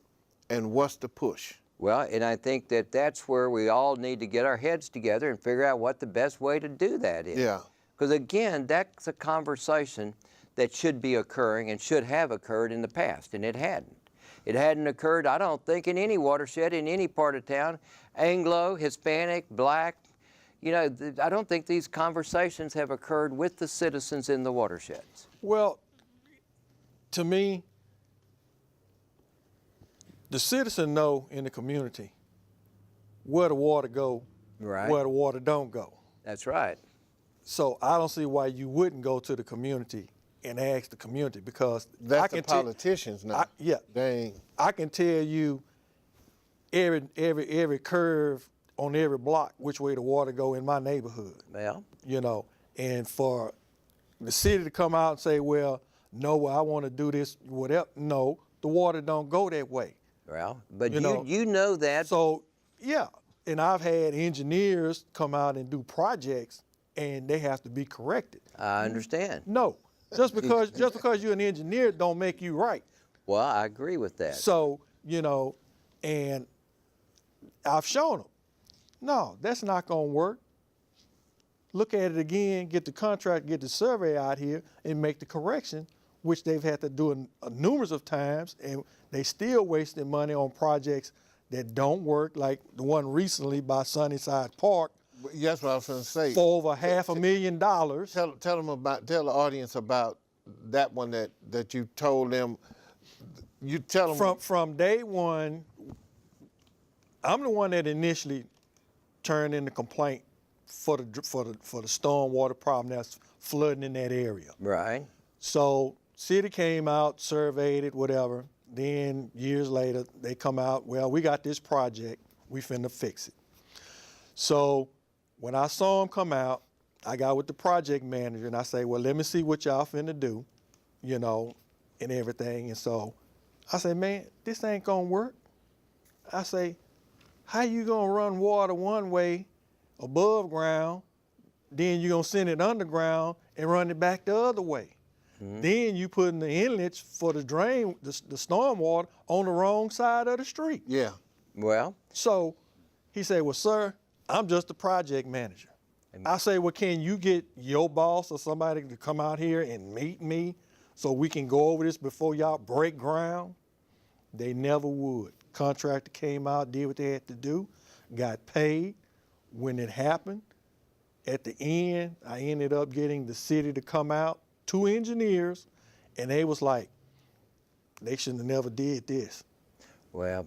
and what's the push. Well, and I think that that's where we all need to get our heads together and figure out what the best way to do that is. Yeah. Because again, that's a conversation that should be occurring and should have occurred in the past, and it hadn't. It hadn't occurred, I don't think, in any watershed, in any part of town, Anglo, Hispanic, Black. You know, I don't think these conversations have occurred with the citizens in the watersheds. Well, to me, the citizen know in the community where the water go, Right. where the water don't go. That's right. So I don't see why you wouldn't go to the community and ask the community, because That's I the can tell- politicians now. yeah. They ain't. I can tell you every curve on every block which way the water go in my neighborhood. Well, You know, and for the city to come out and say, well, no, I want to do this, whatever. No, the water don't go that way. well, but You know, you know that. So, yeah, and I've had engineers come out and do projects, and they have to be corrected. I understand. No, just because you're an engineer don't make you right. Well, I agree with that. So, you know, and I've shown them, no, that's not going to work. Look at it again, get the contract, get the survey out here, and make the correction, which they've had to do numerous of times, and they still wasting money on projects that don't work, like the one recently by Sunnyside Park That's what I was going to say. for over $500,000. Tell the audience about that one that you told them. You tell them From day one, I'm the one that initially turned in the complaint for the stormwater problem that's flooding in that area. Right. So city came out, surveyed it, whatever. Then years later, they come out, well, we got this project, we finna fix it. So when I saw them come out, I got with the project manager and I say, well, let me see what y'all finna do, you know, and everything. And so I say, man, this ain't gonna work. I say, how you gonna run water one way above ground, then you gonna send it underground and run it back the other way? Then you putting the inlets for the drain, the storm water on the wrong side of the street. yeah. Well, So he said, well, sir, I'm just a project manager. I say, well, can you get your boss or somebody to come out here and meet me so we can go over this before y'all break ground? They never would. Contractor came out, did what they had to do, got paid. When it happened, at the end, I ended up getting the city to come out, 2 engineers, and they was like, they shouldn't have never did this. well,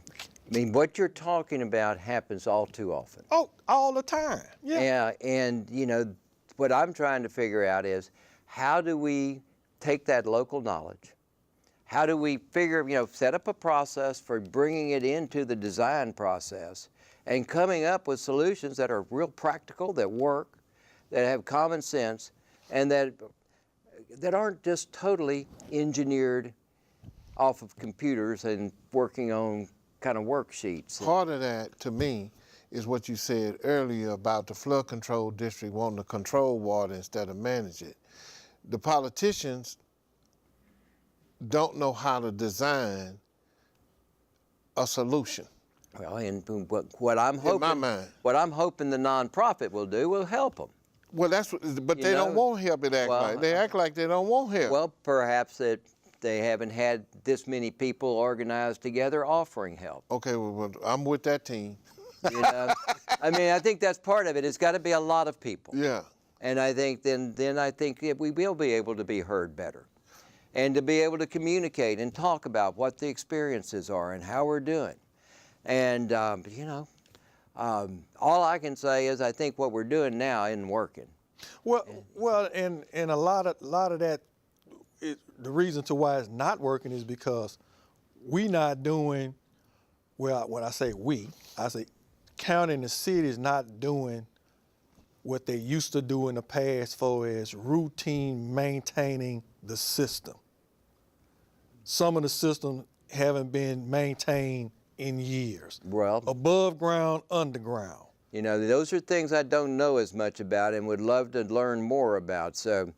I mean, what you're talking about happens all too often. Oh, all the time. Yeah. Yeah, and you know, what I'm trying to figure out is how do we take that local knowledge? How do we figure, you know, set up a process for bringing it into the design process and coming up with solutions that are real practical, that work, that have common sense, and that aren't just totally engineered off of computers and working on kind of worksheets. Part of that, to me, is what you said earlier about the flood control district wanting to control water instead of manage it. The politicians don't know how to design a solution. Well, and what I'm hoping, In my mind. what I'm hoping the nonprofit will do will help them. Well, that's what, but You they don't know, want help. They act like they don't want help. Well, perhaps that they haven't had this many people organized together offering help. Okay, well, I'm with that team. You know, I mean, I think that's part of it. It's got to be a lot of people. Yeah. And I think then I think that we will be able to be heard better, and to be able to communicate and talk about what the experiences are and how we're doing. And you know, all I can say is I think what we're doing now isn't working. Well, and a lot of that the reason to why it's not working is because we not doing, well, when I say we, I say county and the city is not doing what they used to do in the past for as routine maintaining the system. Some of the systems haven't been maintained in years. Well, Above ground, underground. you know, those are things I don't know as much about and would love to learn more about. So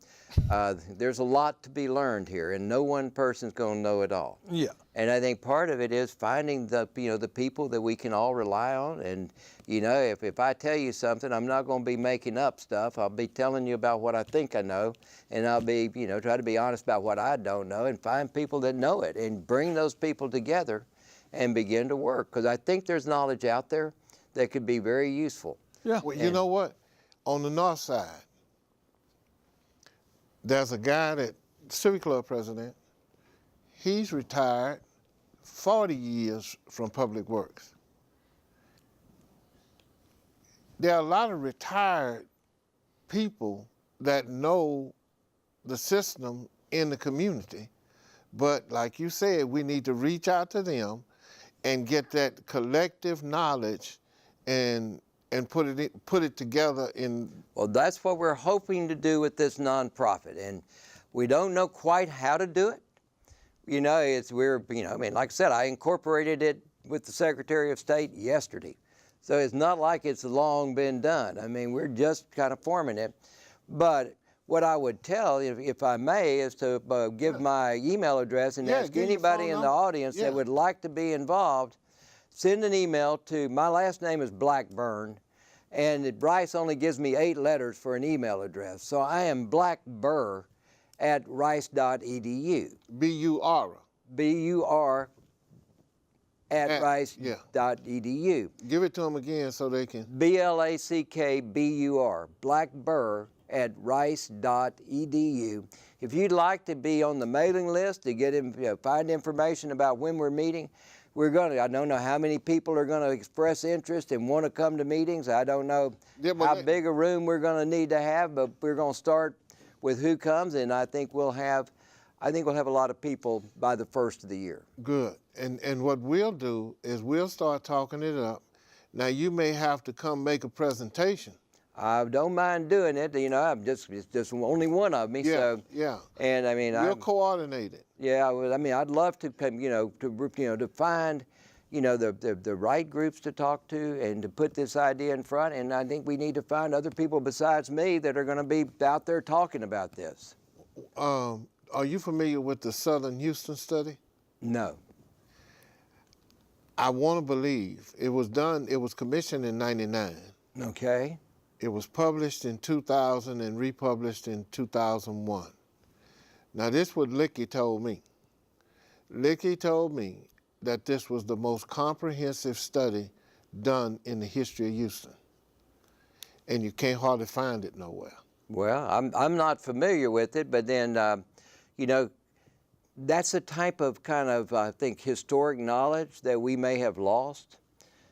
there's a lot to be learned here, and no one person's going to know it all. Yeah. And I think part of it is finding the, you know, the people that we can all rely on. And, you know, if I tell you something, I'm not going to be making up stuff. I'll be telling you about what I think I know, and I'll be, you know, try to be honest about what I don't know and find people that know it and bring those people together and begin to work. Because I think there's knowledge out there that could be very useful. Yeah. Well, you know what? On the north side, there's a guy that, Civic Club president, he's retired 40 years from Public Works. There are a lot of retired people that know the system in the community, but like you said, we need to reach out to them and get that collective knowledge and put it together in. Well, that's what we're hoping to do with this nonprofit, and we don't know quite how to do it. You know, I mean, like I said, I incorporated it with the Secretary of State yesterday, so it's not like it's long been done. I mean, we're just kind of forming it. But what I would tell, if I may, is to give my email address and ask give your anybody phone in the number. audience Yeah. that would like to be involved, send an email to, my last name is Blackburn, and Rice only gives me 8 letters for an email address. So I am blackburr@rice.edu. B-U-R. B-U-R at yeah. rice.edu. Give it to them again so they can. B-L-A-C-K-B-U-R, blackburr@rice.edu. If you'd like to be on the mailing list to get find information about when we're meeting, I don't know how many people are going to express interest and want to come to meetings. I don't know how big a room we're going to need to have, but we're going to start with who comes, and I think we'll have a lot of people by the first of the year. Good. And what we'll do is we'll start talking it up. Now, you may have to come make a presentation. I don't mind doing it. You know, it's just only one of me. Yeah, So, yeah. and I mean, We'll coordinate it. yeah. I mean, I'd love to come. To find, the right groups to talk to and to put this idea in front. And I think we need to find other people besides me that are going to be out there talking about this. Are you familiar with the Southern Houston study? No. I want to believe it was commissioned in '99. Okay. It was published in 2000 and republished in 2001. Now, this is what Licky told me. Licky told me that this was the most comprehensive study done in the history of Houston. And you can't hardly find it nowhere. Well, I'm not familiar with it, but then, that's a type of I think, historic knowledge that we may have lost.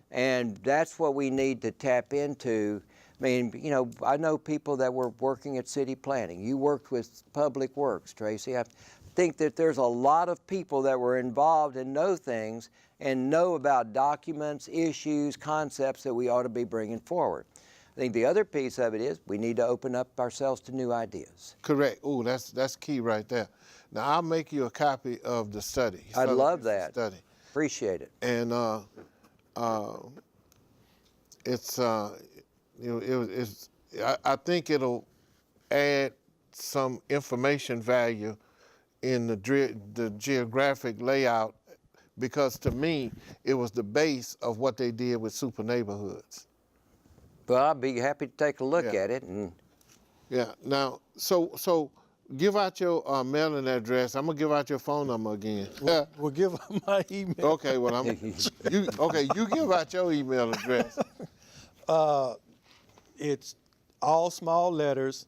And that's what we need to tap into. I mean, I know people that were working at city planning. You worked with Public Works, Tracy. I think that there's a lot of people that were involved and know things and know about documents, issues, concepts that we ought to be bringing forward. I think the other piece of it is we need to open up ourselves to new ideas. Correct. Oh, that's key right there. Now, I'll make you a copy of the study. I'd love that. Study. Appreciate it. And I think it'll add some information value in the geographic layout, because to me, it was the base of what they did with super neighborhoods. Well, I'd be happy to take a look Yeah. at it. And Yeah. Now, so give out your mailing address. I'm gonna give out your phone number again. Well, give them my email. Okay. Well, you give out your email address. It's all small letters,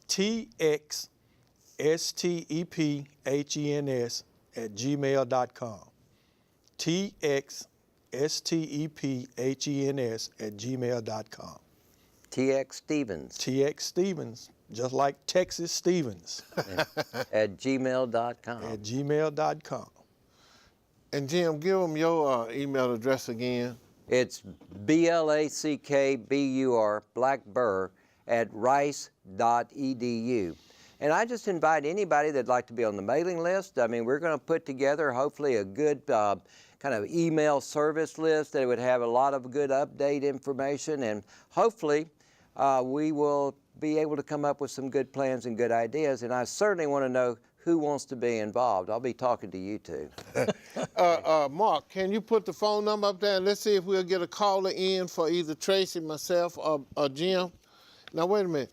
txstepHens@gmail.com. txstepHens@gmail.com. T.X. Stevens. TX Stevens, just like Texas Stevens At gmail.com. at gmail.com. And Jim, give them your email address again. It's BLACKBUR, Blackburr, at rice.edu. And I just invite anybody that'd like to be on the mailing list. I mean, we're going to put together hopefully a good kind of email service list that would have a lot of good update information, and hopefully we will be able to come up with some good plans and good ideas. And I certainly want to know who wants to be involved. I'll be talking to you two. Mark, can you put the phone number up there and let's see if we'll get a caller in for either Tracy, myself, or Jim? Now, wait a minute.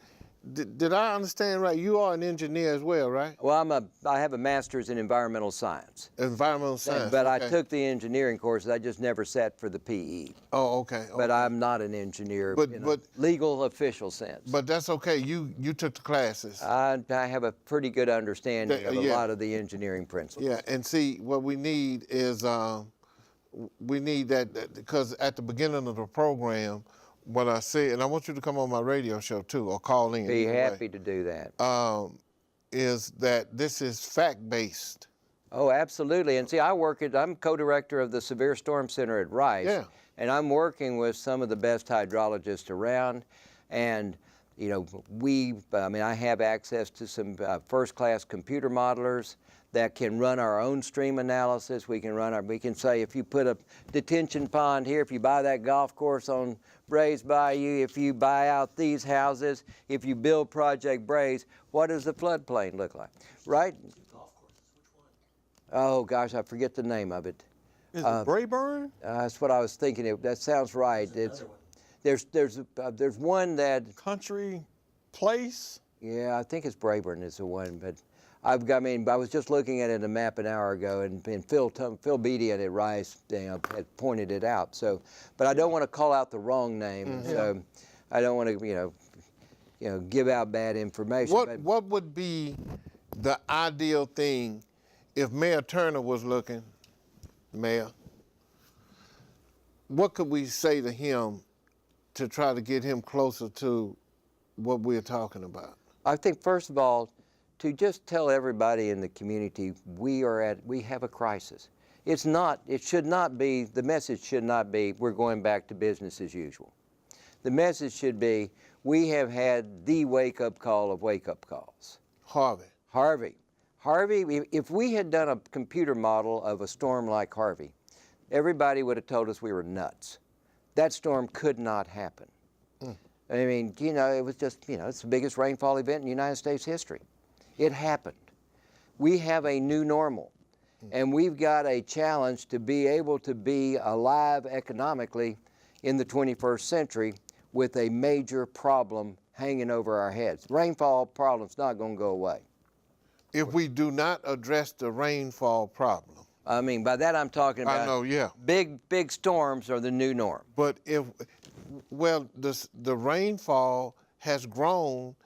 Did I understand right? You are an engineer as well, right? Well, I have a master's in environmental science. Environmental science. But okay. I took the engineering courses. I just never sat for the PE. Oh, okay. But I'm not an engineer in a legal official sense. But that's okay. You took the classes. I have a pretty good understanding of a lot of the engineering principles. Yeah, and see, what we need is we need that because at the beginning of the program, what I say, and I want you to come on my radio show too, or call in. Be happy to do that. Is that this is fact-based. Oh, absolutely. And see, I'm co-director of the Severe Storm Center at Rice. Yeah. And I'm working with some of the best hydrologists around. And, you know, I have access to some first-class computer modelers that can run our own stream analysis. We can say if you put a detention pond here, if you buy that golf course on Brays Bayou, if you buy out these houses, if you build Project Brays, what does the floodplain look like, right? Oh gosh, I forget the name of it. Is it Brayburn? That's what I was thinking. That sounds right. There's one that Country Place? Yeah, I think it's Brayburn is the one, but I was just looking at it a map an hour ago, and Phil Beatty at Rice had pointed it out. So, but I don't want to call out the wrong name, so I don't want to give out bad information. What would be the ideal thing if Mayor Turner was looking, Mayor? What could we say to him to try to get him closer to what we're talking about? I think first of all, to just tell everybody in the community we have a crisis. The message should not be we're going back to business as usual. The message should be we have had the wake-up call of wake-up calls. Harvey, if we had done a computer model of a storm like Harvey, everybody would have told us we were nuts. That storm could not happen. I mean, it was just, it's the biggest rainfall event in United States history. It happened. We have a new normal, and we've got a challenge to be able to be alive economically in the 21st century with a major problem hanging over our heads. Rainfall problem's not going to go away. If we do not address the rainfall problem. I mean, by that I'm talking about I know, yeah. Big storms are the new norm. But the rainfall has grown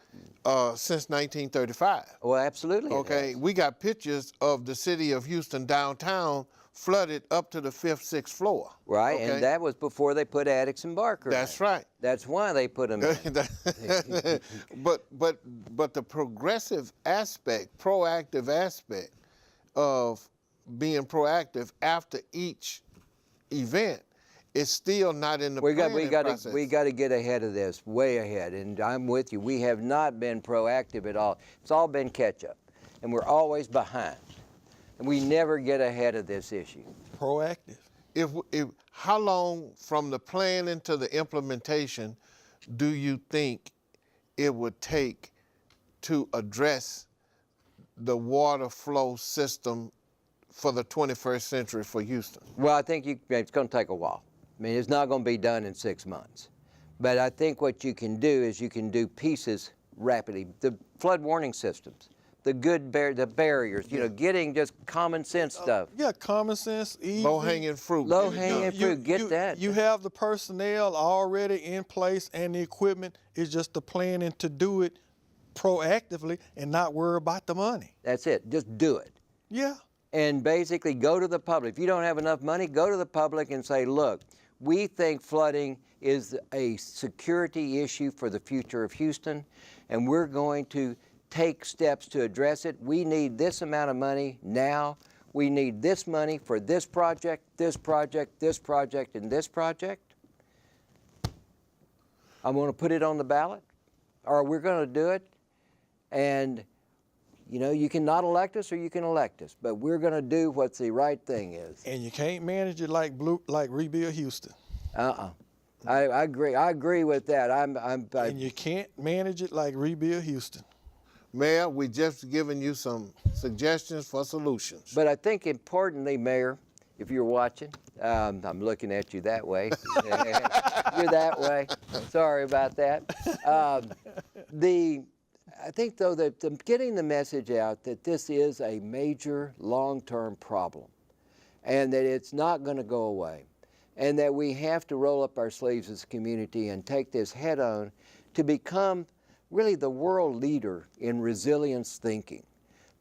since 1935. Well, absolutely. Okay, we got pictures of the city of Houston downtown flooded up to the 5th, 6th floor. Right, okay? and that was before they put Addicks and Barker in. That's right. That's why they put them in. but the progressive aspect, proactive aspect of being proactive after each event is still not in the planning process. We got to get ahead of this, way ahead, and I'm with you. We have not been proactive at all. It's all been catch-up, and we're always behind, and we never get ahead of this issue. Proactive. How long from the planning to the implementation do you think it would take to address the water flow system for the 21st century for Houston? Well, I think it's going to take a while. I mean, it's not going to be done in 6 months. But I think what you can do is you can do pieces rapidly. The flood warning systems, the barriers, getting just common sense stuff. Yeah, common sense, easy. Low-hanging fruit. Low-hanging fruit, get that. You have the personnel already in place and the equipment. It's just the planning to do it proactively and not worry about the money. That's it. Just do it. Yeah. And basically go to the public. If you don't have enough money, go to the public and say, look, we think flooding is a security issue for the future of Houston, and we're going to take steps to address it. We need this amount of money now. We need this money for this project, this project, this project, and this project. I'm going to put it on the ballot, or we're going to do it. And, you know, you can not elect us or you can elect us, but we're going to do what the right thing is. And you can't manage it like Rebuild Houston. I agree. I agree with that. And you can't manage it like Rebuild Houston. Mayor, we just giving you some suggestions for solutions. But I think importantly, Mayor, if you're watching, I'm looking at you that way. You're that way. Sorry about that. I think, though, that getting the message out that this is a major long-term problem and that it's not going to go away and that we have to roll up our sleeves as a community and take this head on to become really the world leader in resilience thinking,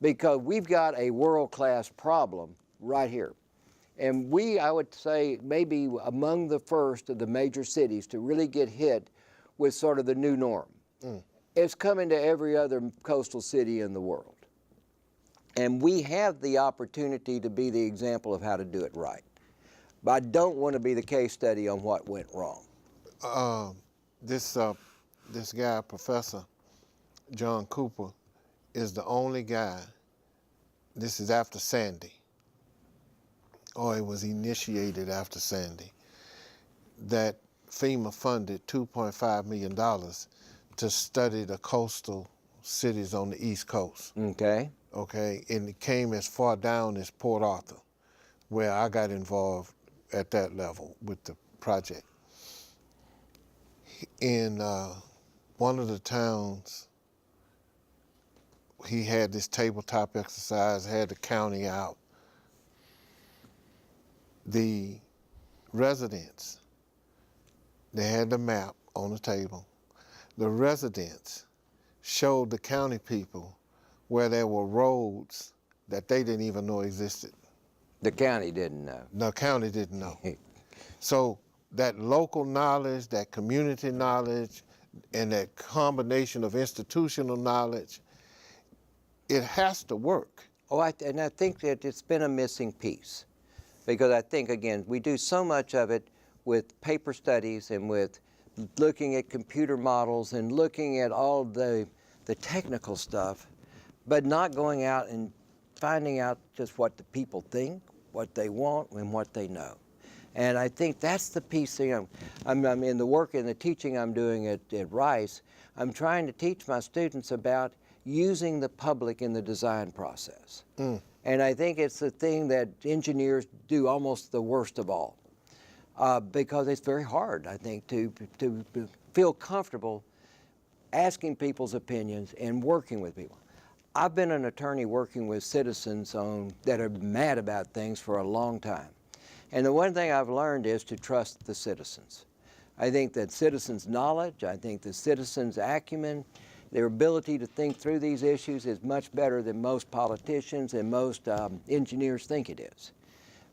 because we've got a world-class problem right here. And we, I would say, maybe among the first of the major cities to really get hit with sort of the new norm. It's coming to every other coastal city in the world. And we have the opportunity to be the example of how to do it right. But I don't want to be the case study on what went wrong. This guy, Professor John Cooper, is the only guy, this is after Sandy, or it was initiated after Sandy, that FEMA funded $2.5 million to study the coastal cities on the East Coast. Okay. Okay, and it came as far down as Port Arthur, where I got involved at that level with the project. In one of the towns, he had this tabletop exercise, had the county out. The residents, they had the map on the table. The residents showed the county people where there were roads that they didn't even know existed. The county didn't know. The county didn't know. So that local knowledge, that community knowledge, and that combination of institutional knowledge, it has to work. And I think that it's been a missing piece, because I think, again, we do so much of it with paper studies and with looking at computer models and looking at all the technical stuff, but not going out and finding out just what the people think, what they want, and what they know. And I think that's the piece. I'm in the work and the teaching I'm doing at Rice, I'm trying to teach my students about using the public in the design process. And I think it's the thing that engineers do almost the worst of all, because it's very hard, I think, to feel comfortable asking people's opinions and working with people. I've been an attorney working with citizens that are mad about things for a long time. And the one thing I've learned is to trust the citizens. I think that citizens' knowledge, I think the citizens' acumen, their ability to think through these issues is much better than most politicians and most engineers think it is.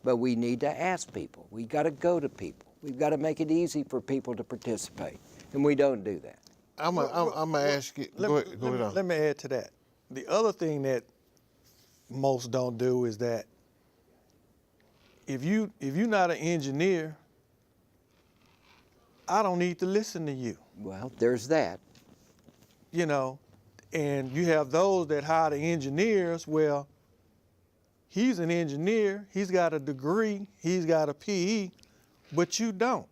But we need to ask people. We've got to go to people. We've got to make it easy for people to participate. And we don't do that. I'm gonna ask you, go ahead. Let me add to that. The other thing that most don't do is that if you're not an engineer, I don't need to listen to you. Well, there's that. You know, and you have those that hire the engineers. Well, he's an engineer, he's got a degree, he's got a PE, but you don't.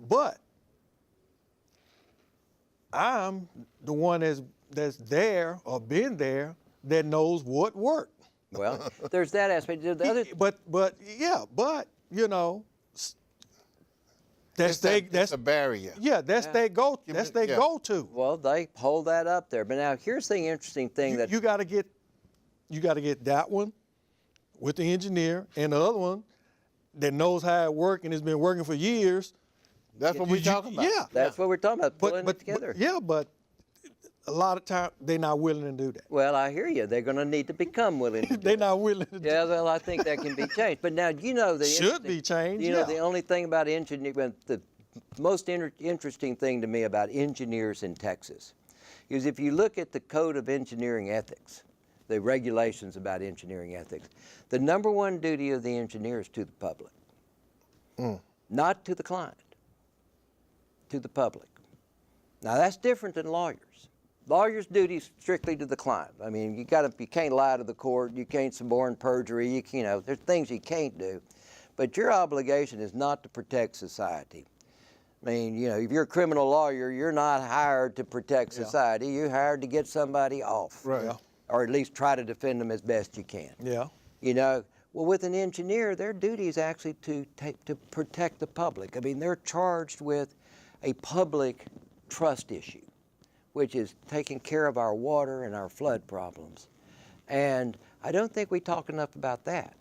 But I'm the one that's there or been there that knows what worked. Well, there's that aspect. The other, But you know, that's a barrier. Yeah, that's their go. That's their go-to. well, they hold that up there. But now here's the interesting thing You got to get that one with the engineer and the other one that knows how it works and has been working for years. That's what we're talking about. Yeah, that's what we're talking about, pulling it together. But a lot of times they're not willing to do that. Well, I hear you. They're going to need to become willing to do They're it. not willing to do Yeah, well, I think that can be changed. But now, you know, Should be changed, You know, yeah. the only thing about engineering, the most interesting thing to me about engineers in Texas is if you look at the Code of Engineering Ethics, the regulations about engineering ethics, the number one duty of the engineer is to the public, not to the client, to the public. Now that's different than lawyers. Lawyers' duty is strictly to the client. I mean, you can't lie to the court, you can't suborn perjury, there's things you can't do. But your obligation is not to protect society. I mean, if you're a criminal lawyer, you're not hired to protect society. You're hired to get somebody off. Right. Yeah. Or at least try to defend them as best you can. Yeah. Well, with an engineer, their duty is actually to protect the public. I mean, they're charged with a public trust issue, which is taking care of our water and our flood problems. And I don't think we talk enough about that.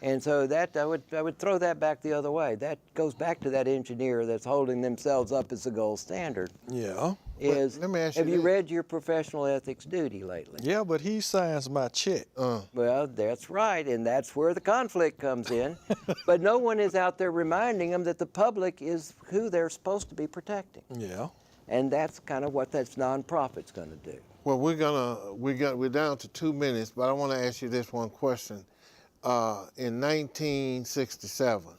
And so that I would throw that back the other way. That goes back to that engineer that's holding themselves up as the gold standard. Yeah. Let me ask you Have you this. read your professional ethics duty lately? Yeah, but he signs my check. Well, that's right, and that's where the conflict comes in. But no one is out there reminding them that the public is who they're supposed to be protecting. Yeah. And that's kind of what that nonprofit's going to do. Well, we're down to 2 minutes, but I want to ask you this one question. In 1967,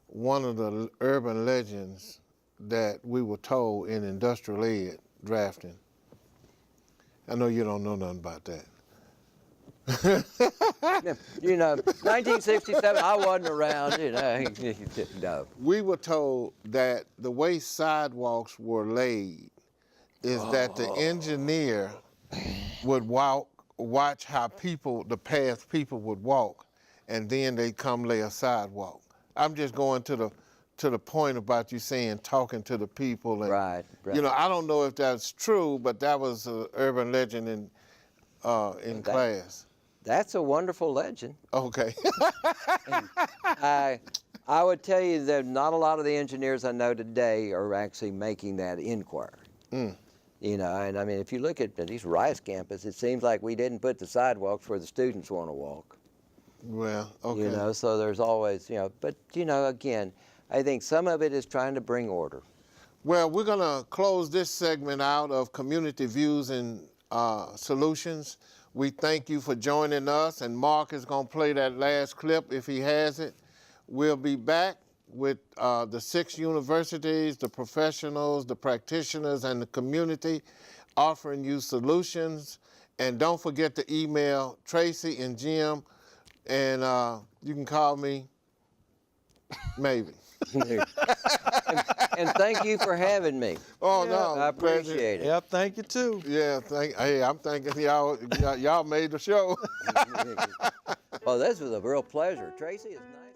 one of the urban legends that we were told in industrial ed drafting, I know you don't know nothing about that. 1967, I wasn't around, no. We were told that the way sidewalks were laid is that the engineer would watch how the path people would walk, and then they'd come lay a sidewalk. I'm just going to the point about you saying talking to the people. And, Right. I don't know if that's true, but that was an urban legend in class. That's a wonderful legend. Okay. I would tell you that not a lot of the engineers I know today are actually making that inquiry. And I mean, if you look at these Rice campus, it seems like we didn't put the sidewalks where the students want to walk. Well, okay. So there's always, but again, I think some of it is trying to bring order. Well, we're going to close this segment out of Community Views and Solutions. We thank you for joining us, and Mark is going to play that last clip if he has it. We'll be back with the 6 universities, the professionals, the practitioners, and the community offering you solutions. And don't forget to email Tracy and Jim, and you can call me, maybe. And thank you for having me. Oh, no. I appreciate it. Yeah, thank you too. Yeah, I'm thanking y'all made the show. Well, this was a real pleasure. Tracy is nice.